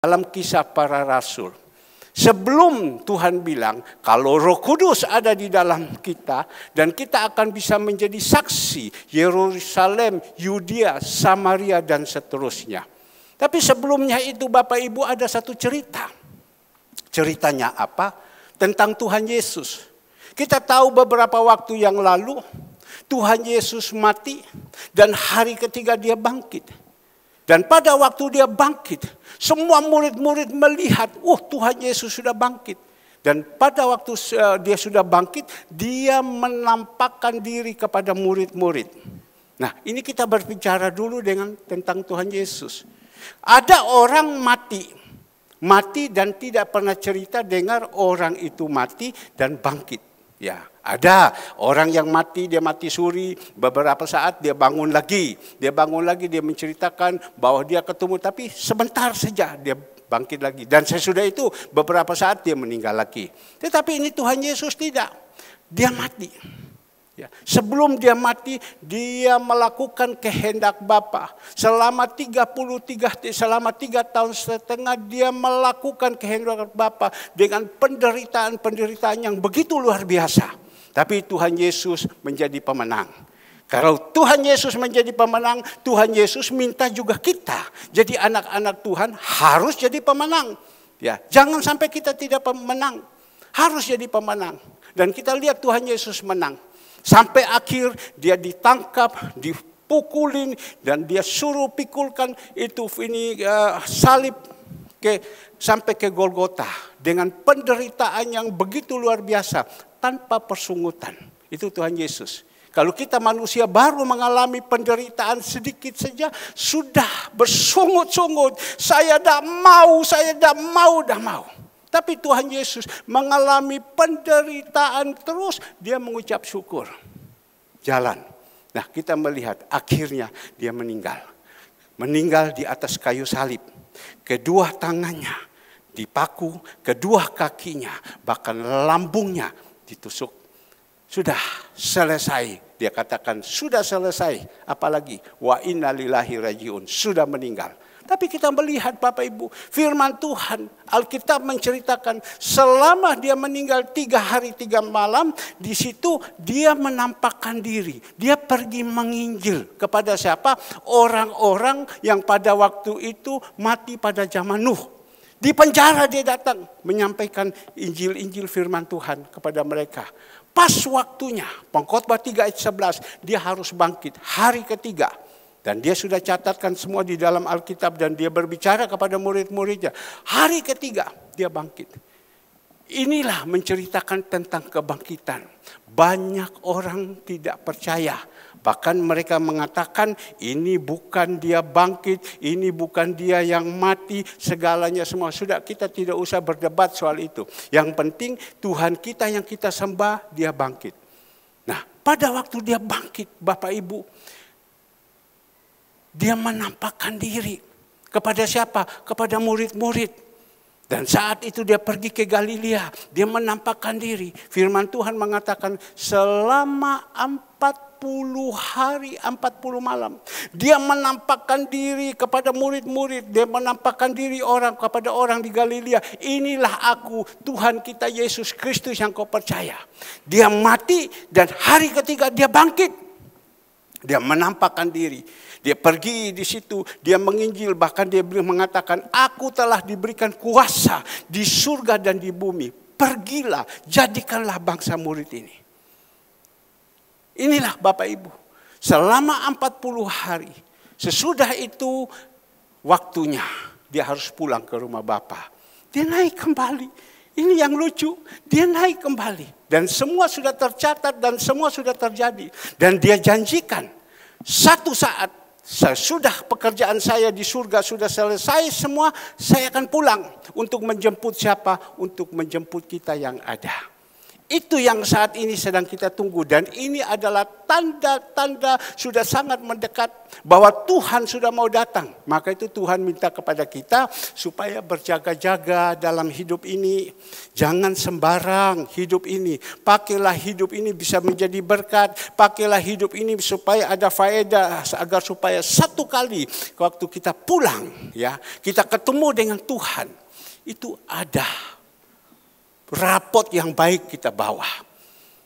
dalam Kisah Para Rasul. Sebelum Tuhan bilang, kalau Roh Kudus ada di dalam kita, dan kita akan bisa menjadi saksi Yerusalem, Yudea, Samaria, dan seterusnya. Tapi sebelumnya itu Bapak Ibu ada satu cerita. Ceritanya apa? Tentang Tuhan Yesus. Kita tahu beberapa waktu yang lalu, Tuhan Yesus mati, dan hari ketiga dia bangkit. Dan pada waktu dia bangkit, semua murid-murid melihat, Tuhan Yesus sudah bangkit. Dan pada waktu dia sudah bangkit, dia menampakkan diri kepada murid-murid. Nah, ini kita berbicara dulu tentang Tuhan Yesus. Ada orang mati dan tidak pernah cerita dengar orang itu mati dan bangkit. Ya, ada orang yang mati, dia mati suri, beberapa saat dia bangun lagi. Dia menceritakan bahwa dia ketemu, tapi sebentar saja dia bangkit lagi. Dan sesudah itu beberapa saat dia meninggal lagi. Tetapi ini Tuhan Yesus tidak, dia mati. Ya, sebelum dia mati, dia melakukan kehendak Bapa. Selama 3 tahun setengah dia melakukan kehendak Bapa dengan penderitaan yang begitu luar biasa. Tapi Tuhan Yesus menjadi pemenang. Kalau Tuhan Yesus menjadi pemenang, Tuhan Yesus minta juga kita jadi anak-anak Tuhan harus jadi pemenang. Ya, jangan sampai kita tidak pemenang, harus jadi pemenang. Dan kita lihat Tuhan Yesus menang. Sampai akhir dia ditangkap, dipukulin, dan dia suruh pikulkan salib sampai ke Golgota dengan penderitaan yang begitu luar biasa tanpa persungutan. Itu Tuhan Yesus. Kalau kita manusia baru mengalami penderitaan sedikit saja sudah bersungut-sungut, saya tidak mau. Tapi Tuhan Yesus mengalami penderitaan terus, dia mengucap syukur. Jalan. Nah, kita melihat akhirnya dia meninggal. Meninggal di atas kayu salib. Kedua tangannya dipaku, kedua kakinya, bahkan lambungnya ditusuk. Sudah selesai. Dia katakan sudah selesai. Apalagi wa inna lillahi rajiun. Sudah meninggal. Tapi kita melihat Bapak Ibu, firman Tuhan, Alkitab menceritakan selama dia meninggal 3 hari 3 malam, di situ dia menampakkan diri. Dia pergi menginjil kepada siapa? Orang-orang yang pada waktu itu mati pada zaman Nuh. Di penjara dia datang menyampaikan Injil firman Tuhan kepada mereka. Pas waktunya, Pengkhotbah 3 ayat 11, dia harus bangkit hari ketiga. Dan dia sudah catatkan semua di dalam Alkitab dan dia berbicara kepada murid-muridnya. Hari ketiga dia bangkit. Inilah menceritakan tentang kebangkitan. Banyak orang tidak percaya. Bahkan mereka mengatakan ini bukan dia bangkit, ini bukan dia yang mati, segalanya semua. Sudah, kita tidak usah berdebat soal itu. Yang penting Tuhan kita yang kita sembah, dia bangkit. Nah, pada waktu dia bangkit, Bapak Ibu, dia menampakkan diri kepada siapa? Kepada murid-murid. Dan saat itu dia pergi ke Galilea. Dia menampakkan diri. Firman Tuhan mengatakan selama 40 hari, 40 malam. Dia menampakkan diri kepada murid-murid. Dia menampakkan diri kepada orang di Galilea. Inilah aku, Tuhan kita Yesus Kristus yang kau percaya. Dia mati dan hari ketiga dia bangkit. Dia menampakkan diri. Dia pergi di situ, dia menginjil, bahkan dia mengatakan, aku telah diberikan kuasa di surga dan di bumi. Pergilah, jadikanlah bangsa murid ini. Inilah Bapak Ibu, selama 40 hari, sesudah itu waktunya dia harus pulang ke rumah Bapa. Dia naik kembali. Ini yang lucu, dia naik kembali. Dan semua sudah tercatat dan semua sudah terjadi. Dan dia janjikan, satu saat, sesudah pekerjaan saya di surga sudah selesai semua, saya akan pulang untuk menjemput siapa? Untuk menjemput kita yang ada. Itu yang saat ini sedang kita tunggu. Dan ini adalah tanda-tanda sudah sangat mendekat bahwa Tuhan sudah mau datang. Maka itu Tuhan minta kepada kita supaya berjaga-jaga dalam hidup ini. Jangan sembarang hidup ini. Pakailah hidup ini bisa menjadi berkat. Pakailah hidup ini supaya ada faedah. Agar supaya satu kali waktu kita pulang, ya, kita ketemu dengan Tuhan. Itu ada raport yang baik kita bawa.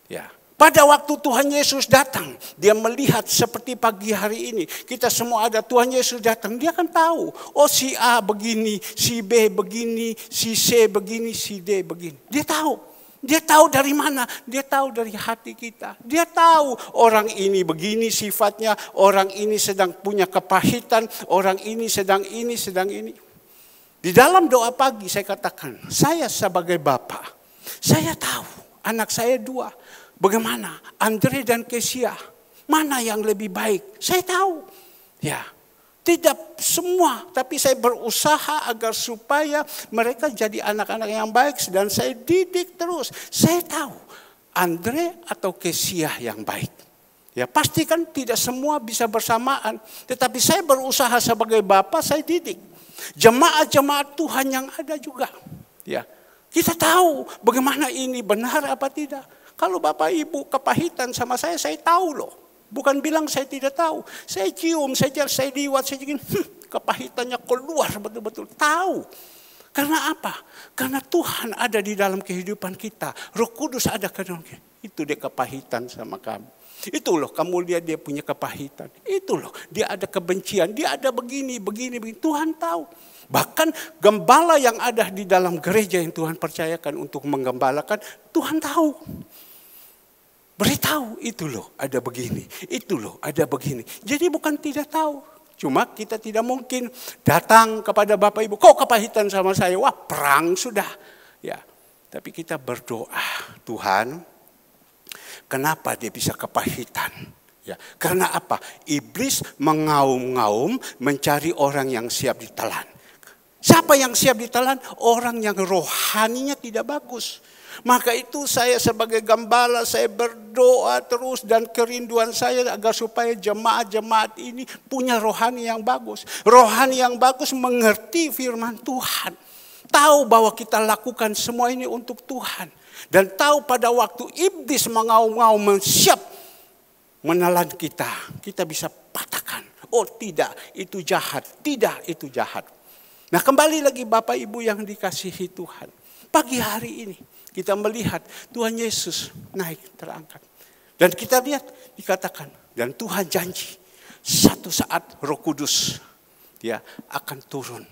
Ya. Pada waktu Tuhan Yesus datang, dia melihat seperti pagi hari ini. Kita semua ada, Tuhan Yesus datang, dia akan tahu. Oh, si A begini, si B begini, si C begini, si D begini. Dia tahu. Dia tahu dari mana? Dia tahu dari hati kita. Dia tahu orang ini begini sifatnya, orang ini sedang punya kepahitan, orang ini sedang ini, sedang ini. Di dalam doa pagi saya katakan, saya sebagai bapak, saya tahu anak saya 2. Bagaimana? Andre dan Kesia. Mana yang lebih baik? Saya tahu. Ya, tidak semua. Tapi saya berusaha agar supaya mereka jadi anak-anak yang baik. Dan saya didik terus. Saya tahu Andre atau Kesia yang baik. Ya, pastikan tidak semua bisa bersamaan. Tetapi saya berusaha sebagai bapak, saya didik. Jemaat-jemaat Tuhan yang ada juga. Ya, kita tahu bagaimana ini benar apa tidak. Kalau Bapak Ibu kepahitan sama saya tahu loh. Bukan bilang saya tidak tahu. Saya cium, saya liwat, saya ingin kepahitannya keluar betul-betul. Tahu. Karena apa? Karena Tuhan ada di dalam kehidupan kita. Roh Kudus ada di dalam kita. Itu dia kepahitan sama kamu. Itu loh, kamu lihat dia punya kepahitan. Itu loh, dia ada kebencian. Dia ada begini. Tuhan tahu. Bahkan gembala yang ada di dalam gereja yang Tuhan percayakan untuk menggembalakan, Tuhan tahu. Beritahu, itu loh, ada begini. Itu loh, ada begini. Jadi bukan tidak tahu. Cuma kita tidak mungkin datang kepada Bapak Ibu, kau kepahitan sama saya, wah perang sudah. Ya, tapi kita berdoa, Tuhan, kenapa dia bisa kepahitan? Ya, karena apa? Iblis mengaum-ngaum mencari orang yang siap ditelan. Siapa yang siap ditelan? Orang yang rohaninya tidak bagus. Maka itu saya sebagai gembala, saya berdoa terus dan kerinduan saya agar supaya jemaat-jemaat ini punya rohani yang bagus. Rohani yang bagus mengerti firman Tuhan. Tahu bahwa kita lakukan semua ini untuk Tuhan. Dan tahu pada waktu iblis mengaum-ngaum siap menelan kita, kita bisa patahkan. Oh tidak, itu jahat. Tidak, itu jahat. Nah, kembali lagi Bapak Ibu yang dikasihi Tuhan. Pagi hari ini kita melihat Tuhan Yesus naik terangkat. Dan kita lihat dikatakan, dan Tuhan janji satu saat Roh Kudus dia akan turun.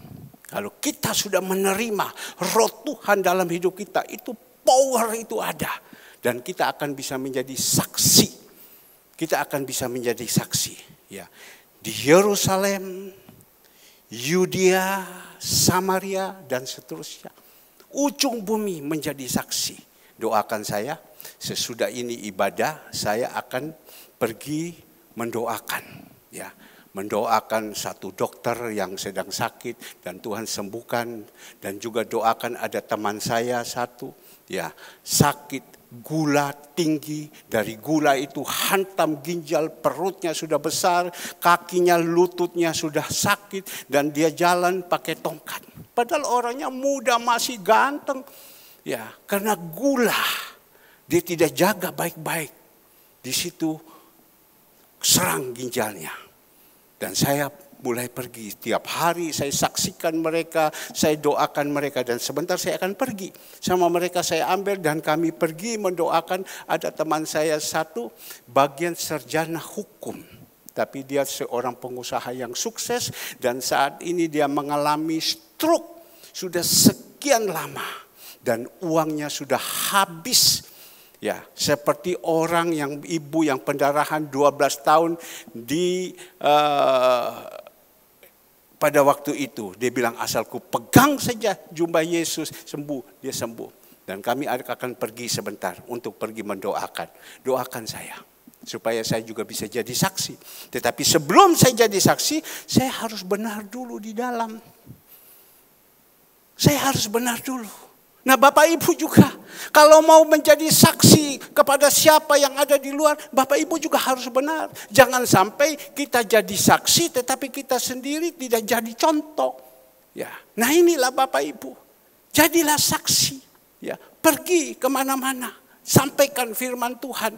Kalau kita sudah menerima Roh Tuhan dalam hidup kita, itu power itu ada. Dan kita akan bisa menjadi saksi. Kita akan bisa menjadi saksi. Ya. Di Yerusalem, Yudea, Samaria, dan seterusnya. Ujung bumi menjadi saksi. Doakan saya, sesudah ini ibadah, saya akan pergi mendoakan. Ya, mendoakan satu dokter yang sedang sakit dan Tuhan sembuhkan. Dan juga doakan ada teman saya satu, ya, sakit gula tinggi, dari gula itu hantam ginjal, perutnya sudah besar, kakinya, lututnya sudah sakit, dan dia jalan pakai tongkat. Padahal orangnya muda, masih ganteng. Ya, karena gula, dia tidak jaga baik-baik. Di situ serang ginjalnya. Dan saya mulai pergi. Tiap hari saya saksikan mereka, saya doakan mereka. Dan sebentar saya akan pergi. Sama mereka saya ambil dan kami pergi mendoakan. Ada teman saya satu, bagian sarjana hukum. Tapi dia seorang pengusaha yang sukses. Dan saat ini dia mengalami stroke. Sudah sekian lama. Dan uangnya sudah habis. Ya, seperti orang yang ibu yang pendarahan 12 tahun pada waktu itu dia bilang asalku pegang saja jubah Yesus sembuh, dia sembuh. Dan kami akan pergi sebentar untuk pergi mendoakan. Doakan saya supaya saya juga bisa jadi saksi. Tetapi sebelum saya jadi saksi, saya harus benar dulu di dalam. Saya harus benar dulu. Nah Bapak Ibu juga, kalau mau menjadi saksi kepada siapa yang ada di luar, Bapak Ibu juga harus benar. Jangan sampai kita jadi saksi tetapi kita sendiri tidak jadi contoh. Ya, nah inilah Bapak Ibu, jadilah saksi. Ya, pergi kemana-mana, sampaikan firman Tuhan.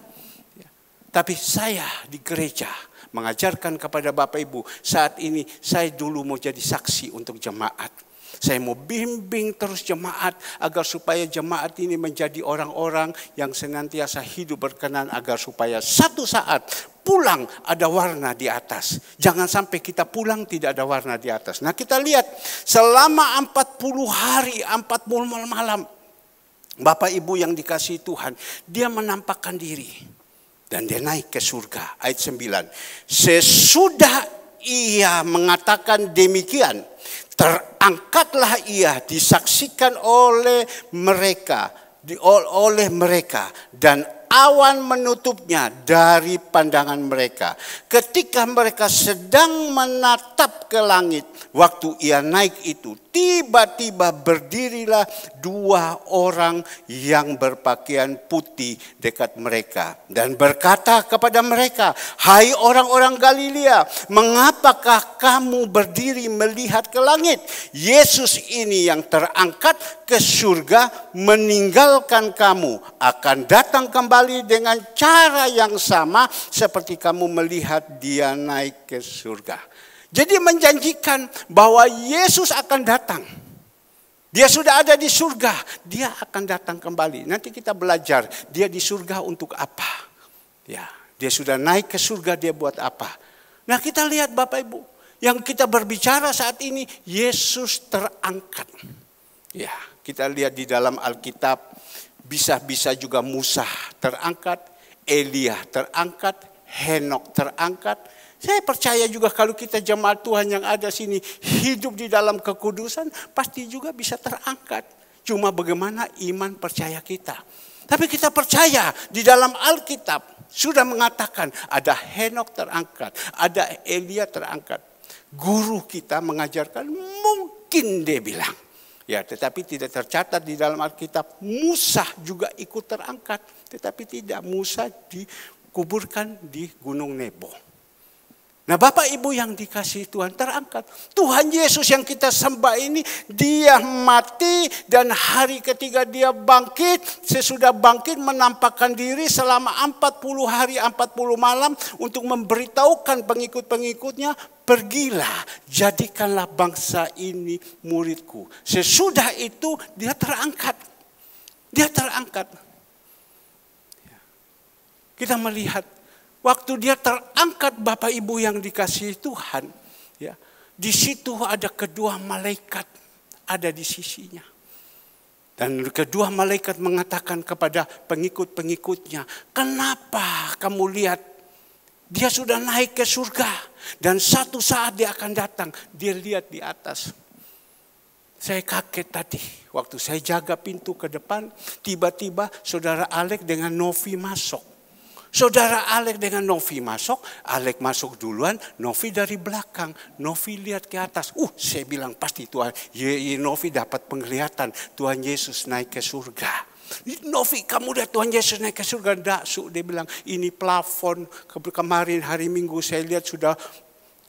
Ya, tapi saya di gereja mengajarkan kepada Bapak Ibu, saat ini saya dulu mau jadi saksi untuk jemaat. Saya mau bimbing terus jemaat agar supaya jemaat ini menjadi orang-orang yang senantiasa hidup berkenan, agar supaya satu saat pulang ada warna di atas. Jangan sampai kita pulang tidak ada warna di atas. Nah kita lihat selama 40 hari, 40 malam, Bapak Ibu yang dikasihi Tuhan, dia menampakkan diri. Dan dia naik ke surga. Ayat 9. Sesudah ia mengatakan demikian, terangkatlah ia disaksikan oleh mereka, dan awan menutupnya dari pandangan mereka. Ketika mereka sedang menatap ke langit, waktu ia naik itu, tiba-tiba berdirilah 2 orang yang berpakaian putih dekat mereka dan berkata kepada mereka, "Hai orang-orang Galilea, mengapakah kamu berdiri melihat ke langit? Yesus ini yang terangkat ke surga meninggalkan kamu, akan datang kembali dengan cara yang sama seperti kamu melihat dia naik ke surga." Jadi menjanjikan bahwa Yesus akan datang. Dia sudah ada di surga, dia akan datang kembali. Nanti kita belajar dia di surga untuk apa. Ya, dia sudah naik ke surga, dia buat apa. Nah kita lihat Bapak Ibu, yang kita berbicara saat ini, Yesus terangkat. Ya, kita lihat di dalam Alkitab, bisa juga Musa terangkat, Elia terangkat, Henok terangkat. Saya percaya juga kalau kita jemaat Tuhan yang ada sini hidup di dalam kekudusan, pasti juga bisa terangkat. Cuma bagaimana iman percaya kita. Tapi kita percaya di dalam Alkitab sudah mengatakan ada Henok terangkat, ada Elia terangkat. Guru kita mengajarkan mungkin dia bilang. Ya, tetapi tidak tercatat di dalam Alkitab. Musa juga ikut terangkat, tetapi tidak. Musa dikuburkan di Gunung Nebo. Nah Bapak Ibu yang dikasihi Tuhan, terangkat. Tuhan Yesus yang kita sembah ini, dia mati dan hari ketiga dia bangkit. Sesudah bangkit menampakkan diri selama 40 hari 40 malam untuk memberitahukan pengikut-pengikutnya, pergilah, jadikanlah bangsa ini muridku. Sesudah itu dia terangkat. Dia terangkat. Kita melihat waktu dia terangkat Bapak Ibu yang dikasihi Tuhan, ya, di situ ada kedua malaikat ada di sisinya. Dan kedua malaikat mengatakan kepada pengikut-pengikutnya, kenapa kamu lihat dia sudah naik ke surga dan satu saat dia akan datang. Dia lihat di atas. Saya kaget tadi waktu saya jaga pintu ke depan, tiba-tiba saudara Alek dengan Novi masuk. Saudara Alek dengan Novi masuk, Alek masuk duluan, Novi dari belakang. Novi lihat ke atas. Saya bilang pasti Tuhan, Novi dapat penglihatan Tuhan Yesus naik ke surga. Novi, kamu lihat Tuhan Yesus naik ke surga? Enggak, dia bilang ini plafon. Kemarin hari Minggu saya lihat sudah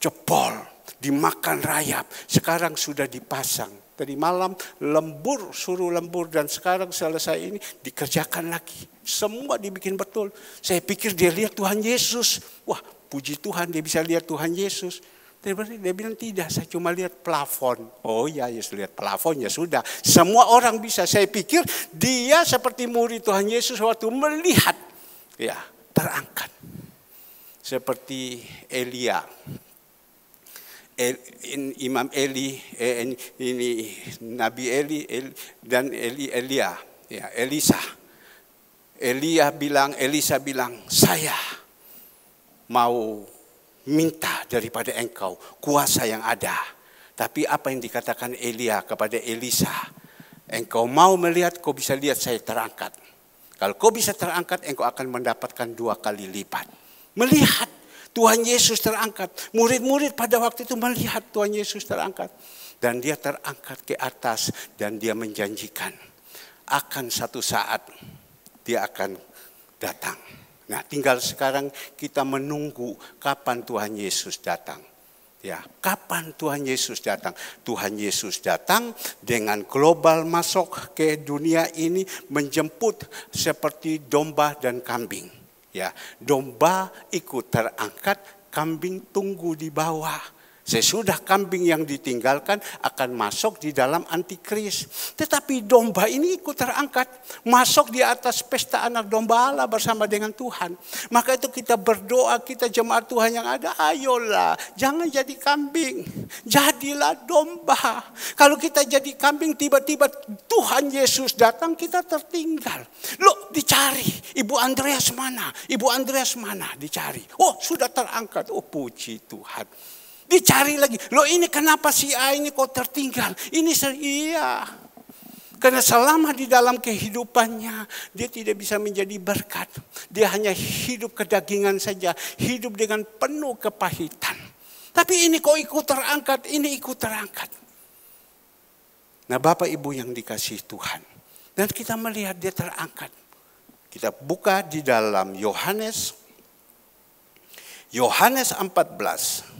jebol, dimakan rayap. Sekarang sudah dipasang. Tadi malam lembur, suruh lembur, dan sekarang selesai ini dikerjakan lagi. Semua dibikin betul. Saya pikir dia lihat Tuhan Yesus. Wah, puji Tuhan dia bisa lihat Tuhan Yesus. Dia bilang tidak, saya cuma lihat plafon. Oh ya, Yesus lihat plafon, ya sudah. Semua orang bisa. Saya pikir dia seperti murid Tuhan Yesus waktu melihat, ya, terangkat. Seperti Elia. Imam Eli, ini Nabi Eli dan Elia, ya, Elisa. Elisa bilang, saya mau minta daripada engkau kuasa yang ada. Tapi apa yang dikatakan Elia kepada Elisa? Engkau mau melihat, kau bisa lihat saya terangkat. Kalau kau bisa terangkat, engkau akan mendapatkan 2 kali lipat. Melihat Tuhan Yesus terangkat. Murid-murid pada waktu itu melihat Tuhan Yesus terangkat. Dan dia terangkat ke atas dan dia menjanjikan. akan satu saat dia akan datang. Nah, tinggal sekarang kita menunggu kapan Tuhan Yesus datang. Ya, kapan Tuhan Yesus datang? Tuhan Yesus datang dengan global masuk ke dunia ini menjemput seperti domba dan kambing. Ya, domba ikut terangkat, kambing tunggu di bawah. Sesudah kambing yang ditinggalkan akan masuk di dalam antikris. Tetapi domba ini ikut terangkat. Masuk di atas pesta anak domba Allah bersama dengan Tuhan. Maka itu kita berdoa, kita jemaat Tuhan yang ada. Ayolah, jangan jadi kambing. Jadilah domba. Kalau kita jadi kambing, tiba-tiba Tuhan Yesus datang, kita tertinggal. Loh, dicari. Ibu Andreas mana? Ibu Andreas mana? Dicari. Oh, sudah terangkat. Oh, puji Tuhan. Dicari lagi. Loh, ini kenapa si A ini kok tertinggal? Ini iya. Karena selama di dalam kehidupannya dia tidak bisa menjadi berkat. Dia hanya hidup kedagingan saja, hidup dengan penuh kepahitan. Tapi ini kok ikut terangkat, ini ikut terangkat. Nah, Bapak Ibu yang dikasihi Tuhan. Dan kita melihat dia terangkat. Kita buka di dalam Yohanes 14.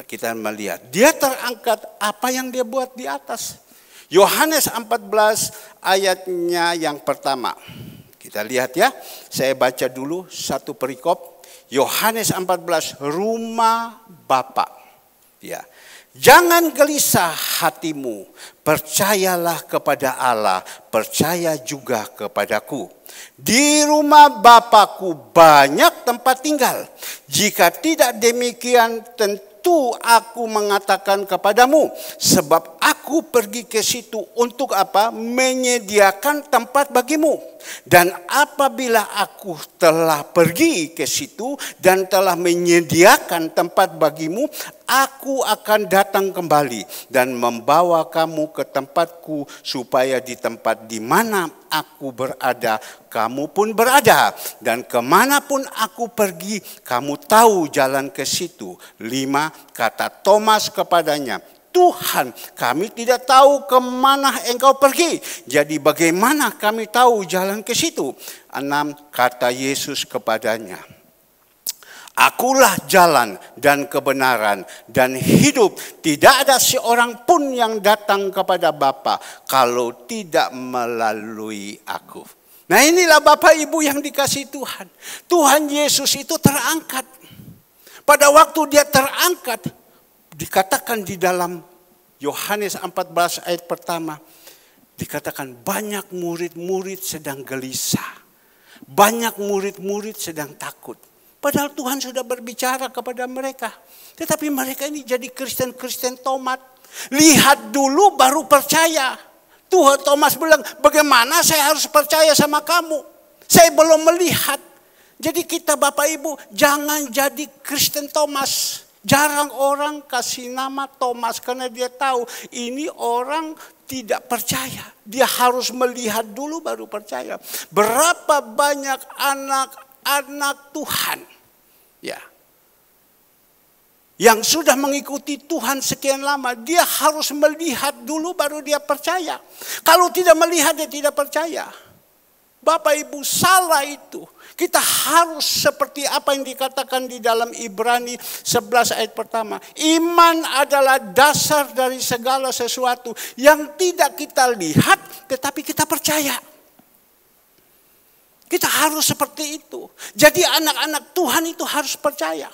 Kita melihat dia terangkat, apa yang dia buat di atas. Yohanes 14 ayatnya yang pertama. Kita lihat ya, saya baca dulu satu perikop. Yohanes 14, rumah Bapa. Ya. Jangan gelisah hatimu, percayalah kepada Allah, percaya juga kepadaku. Di rumah Bapakku banyak tempat tinggal. Jika tidak demikian, tentu aku mengatakan kepadamu, sebab aku pergi ke situ untuk apa? Menyediakan tempat bagimu. Dan apabila aku telah pergi ke situ dan telah menyediakan tempat bagimu, aku akan datang kembali dan membawa kamu ke tempatku, supaya di tempat di mana aku berada, kamu pun berada. Dan kemanapun aku pergi, kamu tahu jalan ke situ. 5, kata Thomas kepadanya, Tuhan, kami tidak tahu kemana engkau pergi. Jadi bagaimana kami tahu jalan ke situ? 6, kata Yesus kepadanya, Akulah jalan dan kebenaran dan hidup. Tidak ada seorang pun yang datang kepada Bapa kalau tidak melalui aku. Nah, inilah Bapak Ibu yang dikasihi Tuhan. Tuhan Yesus itu terangkat. Pada waktu dia terangkat, dikatakan di dalam Yohanes 14 ayat pertama, dikatakan banyak murid-murid sedang gelisah. Banyak murid-murid sedang takut. Padahal Tuhan sudah berbicara kepada mereka. Tetapi mereka ini jadi Kristen-Kristen tomat. Lihat dulu baru percaya. Tuhan Thomas bilang, bagaimana saya harus percaya sama kamu? Saya belum melihat. Jadi kita Bapak Ibu jangan jadi Kristen Thomas. Jarang orang kasih nama Thomas karena dia tahu ini orang tidak percaya. Dia harus melihat dulu baru percaya. Berapa banyak anak-anak Tuhan ya, yang sudah mengikuti Tuhan sekian lama, dia harus melihat dulu baru dia percaya. Kalau tidak melihat dia tidak percaya. Bapak Ibu salah itu. Kita harus seperti apa yang dikatakan di dalam Ibrani 11 ayat pertama. Iman adalah dasar dari segala sesuatu yang tidak kita lihat tetapi kita percaya. Kita harus seperti itu. Jadi anak-anak Tuhan itu harus percaya.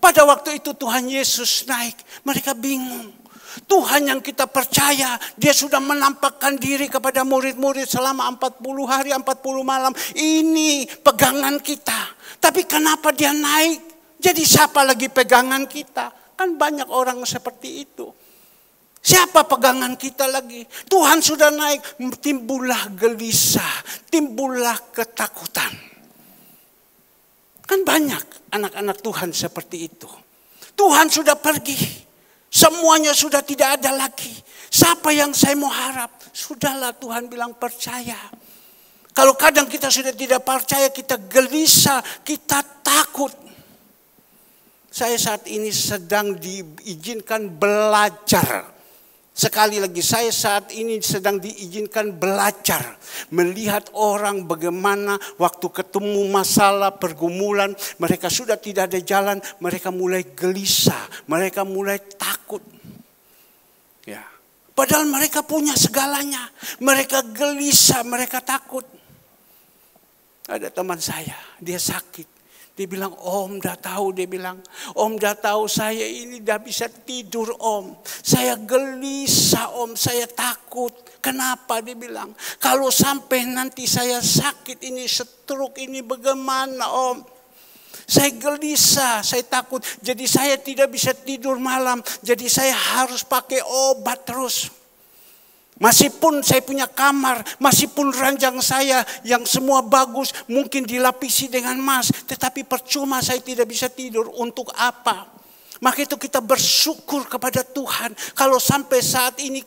Pada waktu itu Tuhan Yesus naik, mereka bingung. Tuhan yang kita percaya, dia sudah menampakkan diri kepada murid-murid selama 40 hari, 40 malam. Ini pegangan kita. Tapi kenapa dia naik? Jadi siapa lagi pegangan kita? Kan banyak orang seperti itu. Siapa pegangan kita lagi? Tuhan sudah naik, timbullah gelisah, timbullah ketakutan. Kan banyak anak-anak Tuhan seperti itu. Tuhan sudah pergi. Semuanya sudah tidak ada lagi. Siapa yang saya mau harap? Sudahlah, Tuhan bilang percaya. Kalau kadang kita sudah tidak percaya, kita gelisah, kita takut. Saya saat ini sedang diizinkan belajar Sekali lagi, saya saat ini sedang diizinkan belajar. Melihat orang bagaimana waktu ketemu masalah, pergumulan, mereka sudah tidak ada jalan, mereka mulai gelisah, mereka mulai takut. Ya. Padahal mereka punya segalanya. Mereka gelisah, mereka takut. Ada teman saya, dia sakit. Dia bilang, Om dah tahu, dia bilang, Om dah tahu saya ini dah bisa tidur Om. Saya gelisah Om, saya takut. Kenapa? Dia bilang, kalau sampai nanti saya sakit ini, stroke ini bagaimana Om? Saya gelisah, saya takut. Jadi saya tidak bisa tidur malam. Jadi saya harus pakai obat terus. Meskipun saya punya kamar, meskipun ranjang saya yang semua bagus, mungkin dilapisi dengan emas, tetapi percuma saya tidak bisa tidur. Untuk apa? Maka itu kita bersyukur kepada Tuhan kalau sampai saat ini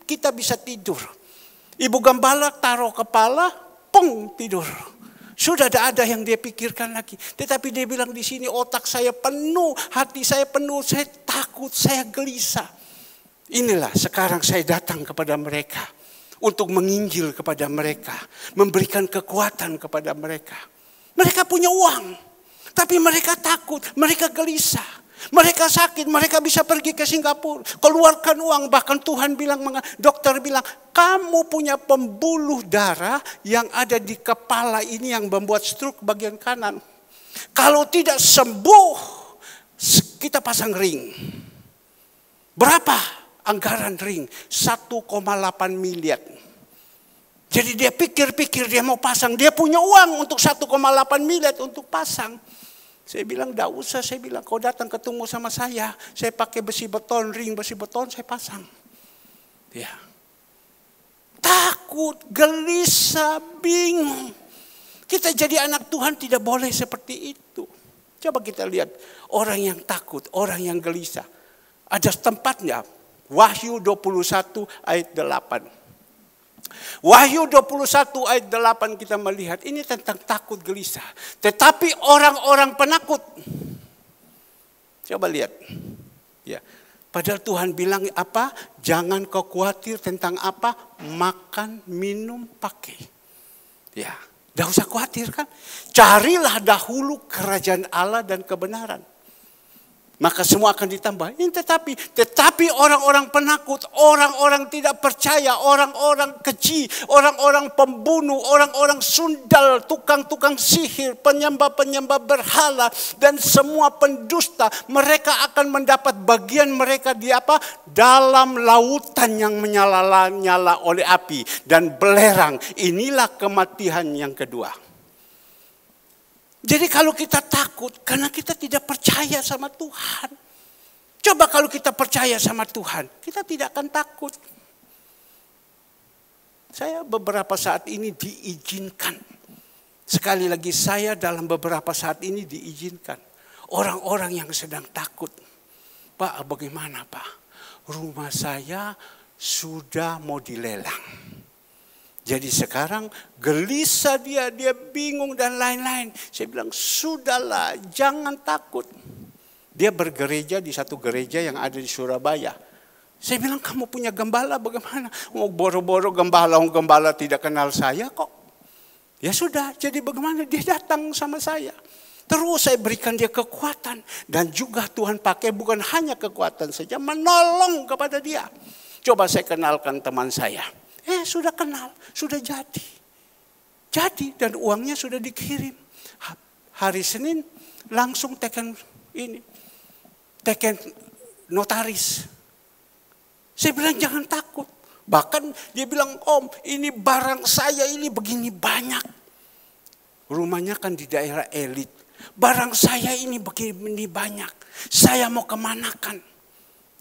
kita bisa tidur. Ibu gembala taruh kepala, pung, tidur. Sudah tidak ada yang dia pikirkan lagi. Tetapi dia bilang di sini otak saya penuh, hati saya penuh, saya takut, saya gelisah. Inilah sekarang saya datang kepada mereka untuk menginjil kepada mereka, memberikan kekuatan kepada mereka. Mereka punya uang, tapi mereka takut, mereka gelisah, mereka sakit, mereka bisa pergi ke Singapura, keluarkan uang. Bahkan Tuhan bilang, dokter bilang, kamu punya pembuluh darah yang ada di kepala ini yang membuat stroke bagian kanan. Kalau tidak sembuh, kita pasang ring. Berapa? Anggaran ring 1,8 miliar. Jadi dia pikir-pikir dia mau pasang. Dia punya uang untuk 1,8 miliar untuk pasang. Saya bilang tidak usah. Saya bilang kau datang ketemu sama saya pakai besi beton, ring besi beton saya pasang. Ya. Takut, gelisah, bingung. Kita jadi anak Tuhan tidak boleh seperti itu. Coba kita lihat orang yang takut, orang yang gelisah. Ada tempatnya. Wahyu 21 ayat 8. Wahyu 21 ayat 8 kita melihat ini tentang takut gelisah. Tetapi orang-orang penakut. Coba lihat. Ya. Padahal Tuhan bilang apa? Jangan kau khawatir tentang apa? Makan, minum, pakai. Ya. Tidak usah khawatir kan? Carilah dahulu kerajaan Allah dan kebenaran. Maka semua akan ditambah. Tetapi orang-orang penakut, orang-orang tidak percaya, orang-orang keji, orang-orang pembunuh, orang-orang sundal, tukang-tukang sihir, penyembah-penyembah berhala, dan semua pendusta, mereka akan mendapat bagian mereka di apa? Dalam lautan yang menyala-nyala oleh api dan belerang. Inilah kematian yang kedua. Jadi kalau kita takut karena kita tidak percaya sama Tuhan. Coba kalau kita percaya sama Tuhan, kita tidak akan takut. Saya beberapa saat ini diizinkan. Sekali lagi saya dalam beberapa saat ini diizinkan. Orang-orang yang sedang takut. Pak, bagaimana Pak? Rumah saya sudah mau dilelang. Jadi sekarang gelisah dia bingung dan lain-lain. Saya bilang, sudahlah, jangan takut. Dia bergereja di satu gereja yang ada di Surabaya. Saya bilang, kamu punya gembala bagaimana? Mau boro-boro gembala tidak kenal saya kok. Ya sudah, jadi bagaimana? Dia datang sama saya. Terus saya berikan dia kekuatan. Dan juga Tuhan pakai bukan hanya kekuatan saja, menolong kepada dia. Coba saya kenalkan teman saya. Sudah kenal, sudah jadi. Jadi dan uangnya sudah dikirim. Hari Senin langsung teken notaris. Saya bilang jangan takut. Bahkan dia bilang, Om, ini barang saya ini begini banyak. Rumahnya kan di daerah elit. Barang saya ini begini banyak. Saya mau kemanakan?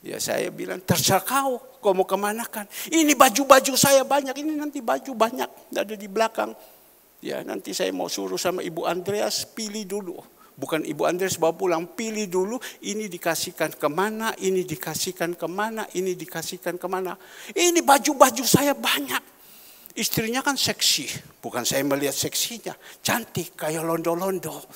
Ya saya bilang, terserah kau mau kemanakan. Ini baju-baju saya banyak, ini nanti baju banyak ada di belakang. Ya nanti saya mau suruh sama Ibu Andreas, pilih dulu. Bukan Ibu Andreas bawa pulang, pilih dulu. Ini dikasihkan kemana, ini dikasihkan kemana, ini dikasihkan kemana. Ini baju-baju saya banyak. Istrinya kan seksi, bukan saya melihat seksinya. Cantik kayak londo-londo.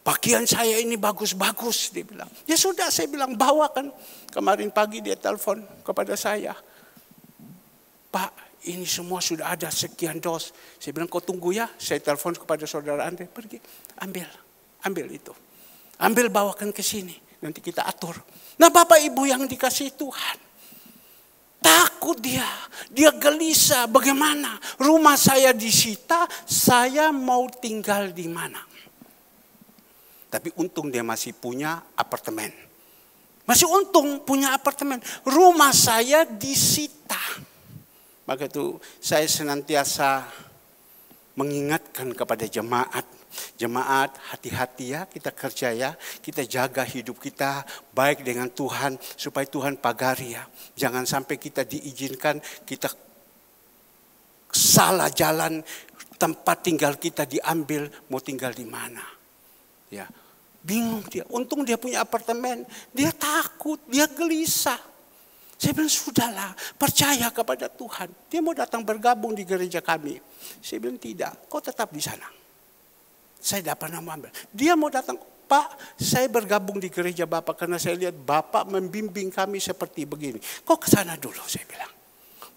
Pakaian saya ini bagus-bagus, dia bilang. Ya sudah, saya bilang bawakan. Kemarin pagi dia telepon kepada saya. Pak, ini semua sudah ada sekian dos. Saya bilang, kau tunggu ya. Saya telepon kepada saudara Andre, pergi, ambil itu. Ambil bawakan ke sini, nanti kita atur. Nah Bapak Ibu yang dikasihi Tuhan, takut dia gelisah, bagaimana? Rumah saya disita, saya mau tinggal di mana? Tapi untung dia masih punya apartemen. Masih untung punya apartemen. Rumah saya disita. Maka itu saya senantiasa mengingatkan kepada jemaat. Jemaat, hati-hati ya, kita kerja ya. Kita jaga hidup kita baik dengan Tuhan. Supaya Tuhan pagari ya. Jangan sampai kita diizinkan, kita salah jalan, tempat tinggal kita diambil, mau tinggal di mana. Ya, bingung dia. Untung dia punya apartemen. Dia takut, dia gelisah. Saya bilang, sudahlah, percaya kepada Tuhan. Dia mau datang bergabung di gereja kami. Saya bilang, tidak, kau tetap di sana. Saya dapat nama ambil. Dia mau datang, Pak, saya bergabung di gereja Bapak karena saya lihat Bapak membimbing kami seperti begini. Kau ke sana dulu, saya bilang.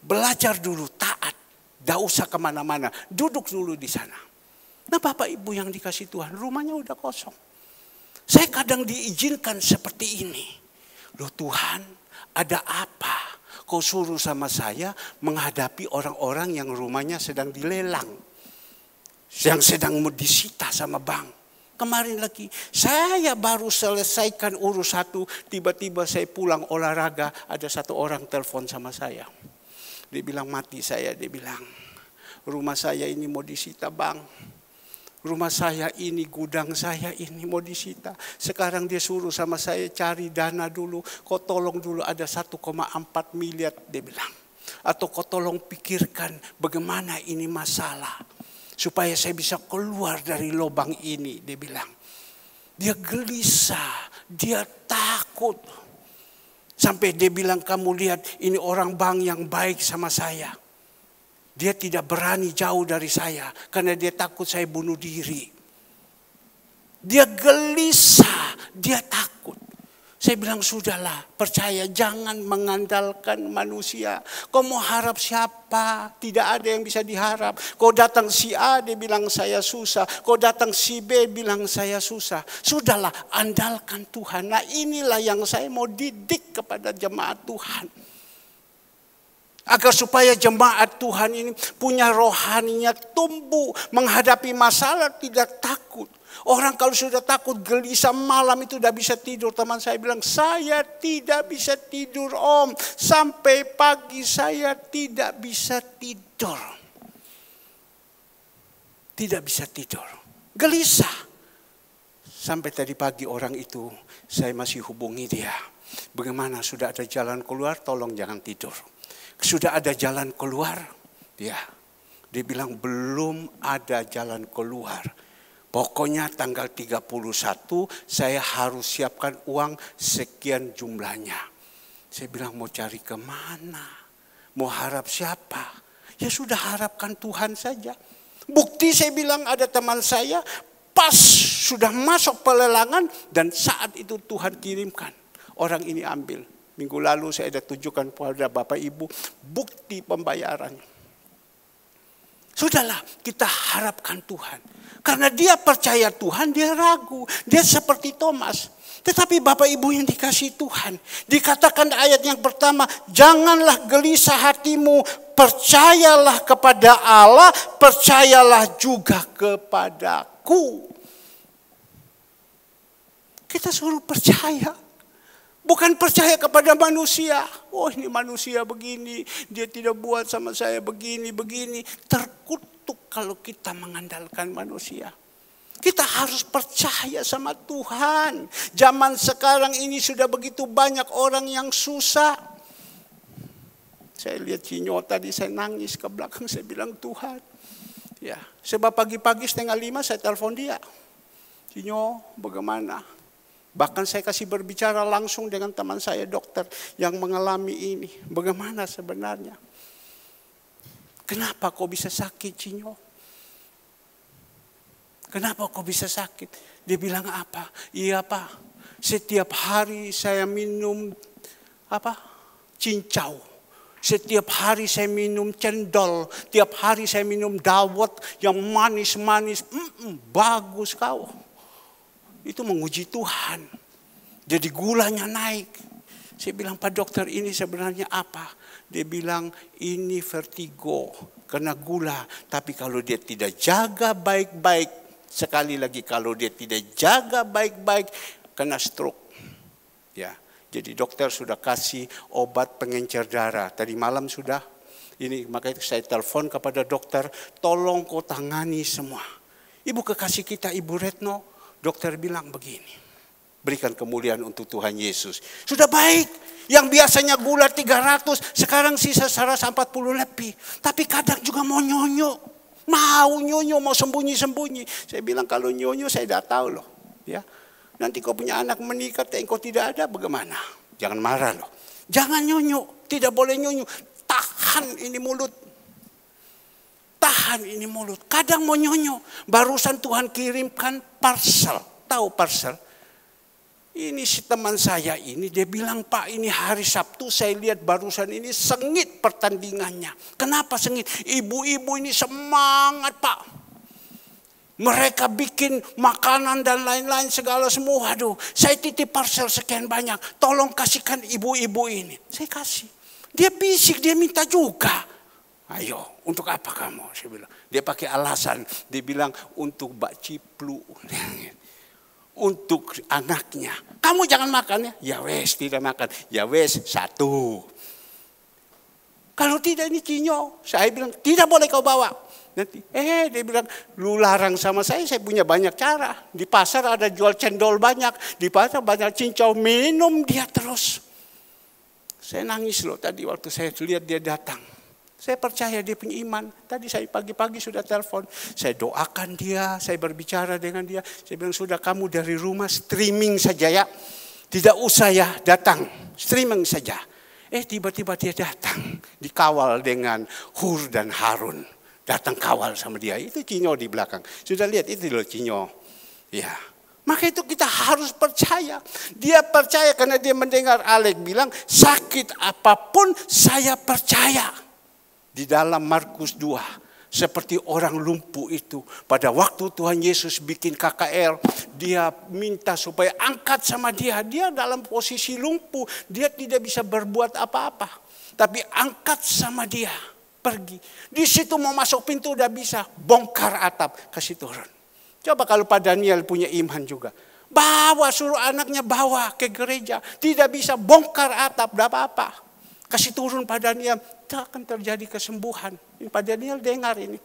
Belajar dulu, taat. Tidak usah kemana-mana, duduk dulu di sana. Nah Bapak Ibu yang dikasih Tuhan, rumahnya udah kosong. Saya kadang diizinkan seperti ini. Loh Tuhan, ada apa? Kau suruh sama saya menghadapi orang-orang yang rumahnya sedang dilelang. Yang sedang mau disita sama bank. Kemarin lagi, saya baru selesaikan urus satu, tiba-tiba saya pulang olahraga, ada satu orang telepon sama saya. Dia bilang, mati saya, dia bilang, rumah saya ini mau disita bang. Rumah saya ini, gudang saya ini mau disita. Sekarang dia suruh sama saya cari dana dulu. Kau tolong dulu ada 1,4 miliar dia bilang. Atau kau tolong pikirkan bagaimana ini masalah. Supaya saya bisa keluar dari lubang ini dia bilang. Dia gelisah, dia takut. Sampai dia bilang, kamu lihat ini orang bank yang baik sama saya. Dia tidak berani jauh dari saya karena dia takut saya bunuh diri. Dia gelisah, dia takut. Saya bilang sudahlah, percaya, jangan mengandalkan manusia. Kau mau harap siapa? Tidak ada yang bisa diharap. Kau datang si A, dia bilang saya susah. Kau datang si B, bilang saya susah. Sudahlah, andalkan Tuhan. Nah inilah yang saya mau didik kepada jemaat Tuhan. Agar supaya jemaat Tuhan ini punya rohaninya tumbuh. Menghadapi masalah tidak takut. Orang kalau sudah takut, gelisah, malam itu tidak bisa tidur. Teman saya bilang, saya tidak bisa tidur om. Sampai pagi saya tidak bisa tidur. Tidak bisa tidur. Gelisah. Sampai tadi pagi orang itu, saya masih hubungi dia. Bagaimana, sudah ada jalan keluar, tolong jangan tidur. Sudah ada jalan keluar? Dia bilang belum ada jalan keluar. Pokoknya tanggal 31 saya harus siapkan uang sekian jumlahnya. Saya bilang mau cari kemana? Mau harap siapa? Ya sudah, harapkan Tuhan saja. Bukti saya bilang ada teman saya pas sudah masuk pelelangan dan saat itu Tuhan kirimkan. Orang ini ambil. Minggu lalu saya ada tunjukkan kepada Bapak Ibu bukti pembayarannya. Sudahlah, kita harapkan Tuhan. Karena dia percaya Tuhan, dia ragu. Dia seperti Thomas. Tetapi Bapak Ibu yang dikasihi Tuhan, dikatakan ayat yang pertama, janganlah gelisah hatimu, percayalah kepada Allah, percayalah juga kepadaku. Kita suruh percaya. Bukan percaya kepada manusia. Oh ini manusia begini, dia tidak buat sama saya begini. Terkutuk kalau kita mengandalkan manusia. Kita harus percaya sama Tuhan. Zaman sekarang ini sudah begitu banyak orang yang susah. Saya lihat Cinyo tadi, saya nangis ke belakang, saya bilang Tuhan. Ya, sebab pagi-pagi 4:30 saya telepon dia. Cinyo, bagaimana? Bahkan saya kasih berbicara langsung dengan teman saya dokter yang mengalami ini. Bagaimana sebenarnya? Kenapa kau bisa sakit, Cinyo? Kenapa kau bisa sakit? Dia bilang apa? Iya Pak, setiap hari saya minum cincau. Setiap hari saya minum cendol. Tiap hari saya minum dawet yang manis-manis. Bagus kau. Itu menguji Tuhan. Jadi gulanya naik. Saya bilang, Pak dokter ini sebenarnya apa? Dia bilang ini vertigo karena gula. Tapi kalau dia tidak jaga baik-baik, sekali lagi kalau dia tidak jaga baik-baik, kena stroke. Ya, jadi dokter sudah kasih obat pengencer darah. Tadi malam sudah. Ini makanya saya telepon kepada dokter, tolong kau tangani semua. Ibu kekasih kita, Ibu Retno, dokter bilang begini. Berikan kemuliaan untuk Tuhan Yesus. Sudah baik. Yang biasanya gula 300, sekarang sisa 140 lebih. Tapi kadang juga mau nyonyo. Mau nyonyo, mau sembunyi-sembunyi. Saya bilang kalau nyonyo saya tidak tahu loh. Ya. Nanti kau punya anak menikah, kau tidak ada, bagaimana? Jangan marah loh. Jangan nyonyo. Tidak boleh nyonyo. Tahan ini mulut. Tahan ini mulut. Kadang mau nyonyo. Barusan Tuhan kirimkan parcel. Tahu parcel? Ini si teman saya ini, dia bilang, Pak ini hari Sabtu saya lihat barusan ini sengit pertandingannya. Kenapa sengit? Ibu-ibu ini semangat Pak. Mereka bikin makanan dan lain-lain segala semua. Aduh, saya titip parcel sekian banyak. Tolong kasihkan ibu-ibu ini. Saya kasih. Dia bisik, dia minta juga. Ayo, untuk apa kamu? Saya bilang. Dia pakai alasan, dia bilang untuk Mbak Ciplu. Untuk anaknya. Kamu jangan makan ya. Ya wes, tidak makan. Ya wes, 1. Kalau tidak ini Cinyo. Saya bilang, tidak boleh kau bawa. Nanti, dia bilang, lu larang sama saya punya banyak cara. Di pasar ada jual cendol banyak. Di pasar banyak cincau, minum dia terus. Saya nangis loh tadi waktu saya lihat dia datang. Saya percaya dia punya iman. Tadi saya pagi-pagi sudah telepon. Saya doakan dia, saya berbicara dengan dia. Saya bilang, sudah kamu dari rumah streaming saja ya. Tidak usah ya datang, streaming saja. Tiba-tiba dia datang. Dikawal dengan Hur dan Harun. Datang kawal sama dia. Itu Cinyo di belakang. Sudah lihat itu loh Cinyo. Ya. Maka itu kita harus percaya. Dia percaya karena dia mendengar Alek bilang, sakit apapun saya percaya. Di dalam Markus 2, seperti orang lumpuh itu. Pada waktu Tuhan Yesus bikin KKR, dia minta supaya angkat sama dia. Dia dalam posisi lumpuh, dia tidak bisa berbuat apa-apa. Tapi angkat sama dia, pergi. Di situ mau masuk pintu udah bisa, bongkar atap, kasih turun. Coba kalau Pak Daniel punya iman juga. Bawa, suruh anaknya bawa ke gereja. Tidak bisa, bongkar atap, tidak apa-apa. Kasih turun Pak Daniel, tak akan terjadi kesembuhan. Ini Pak Daniel dengar ini.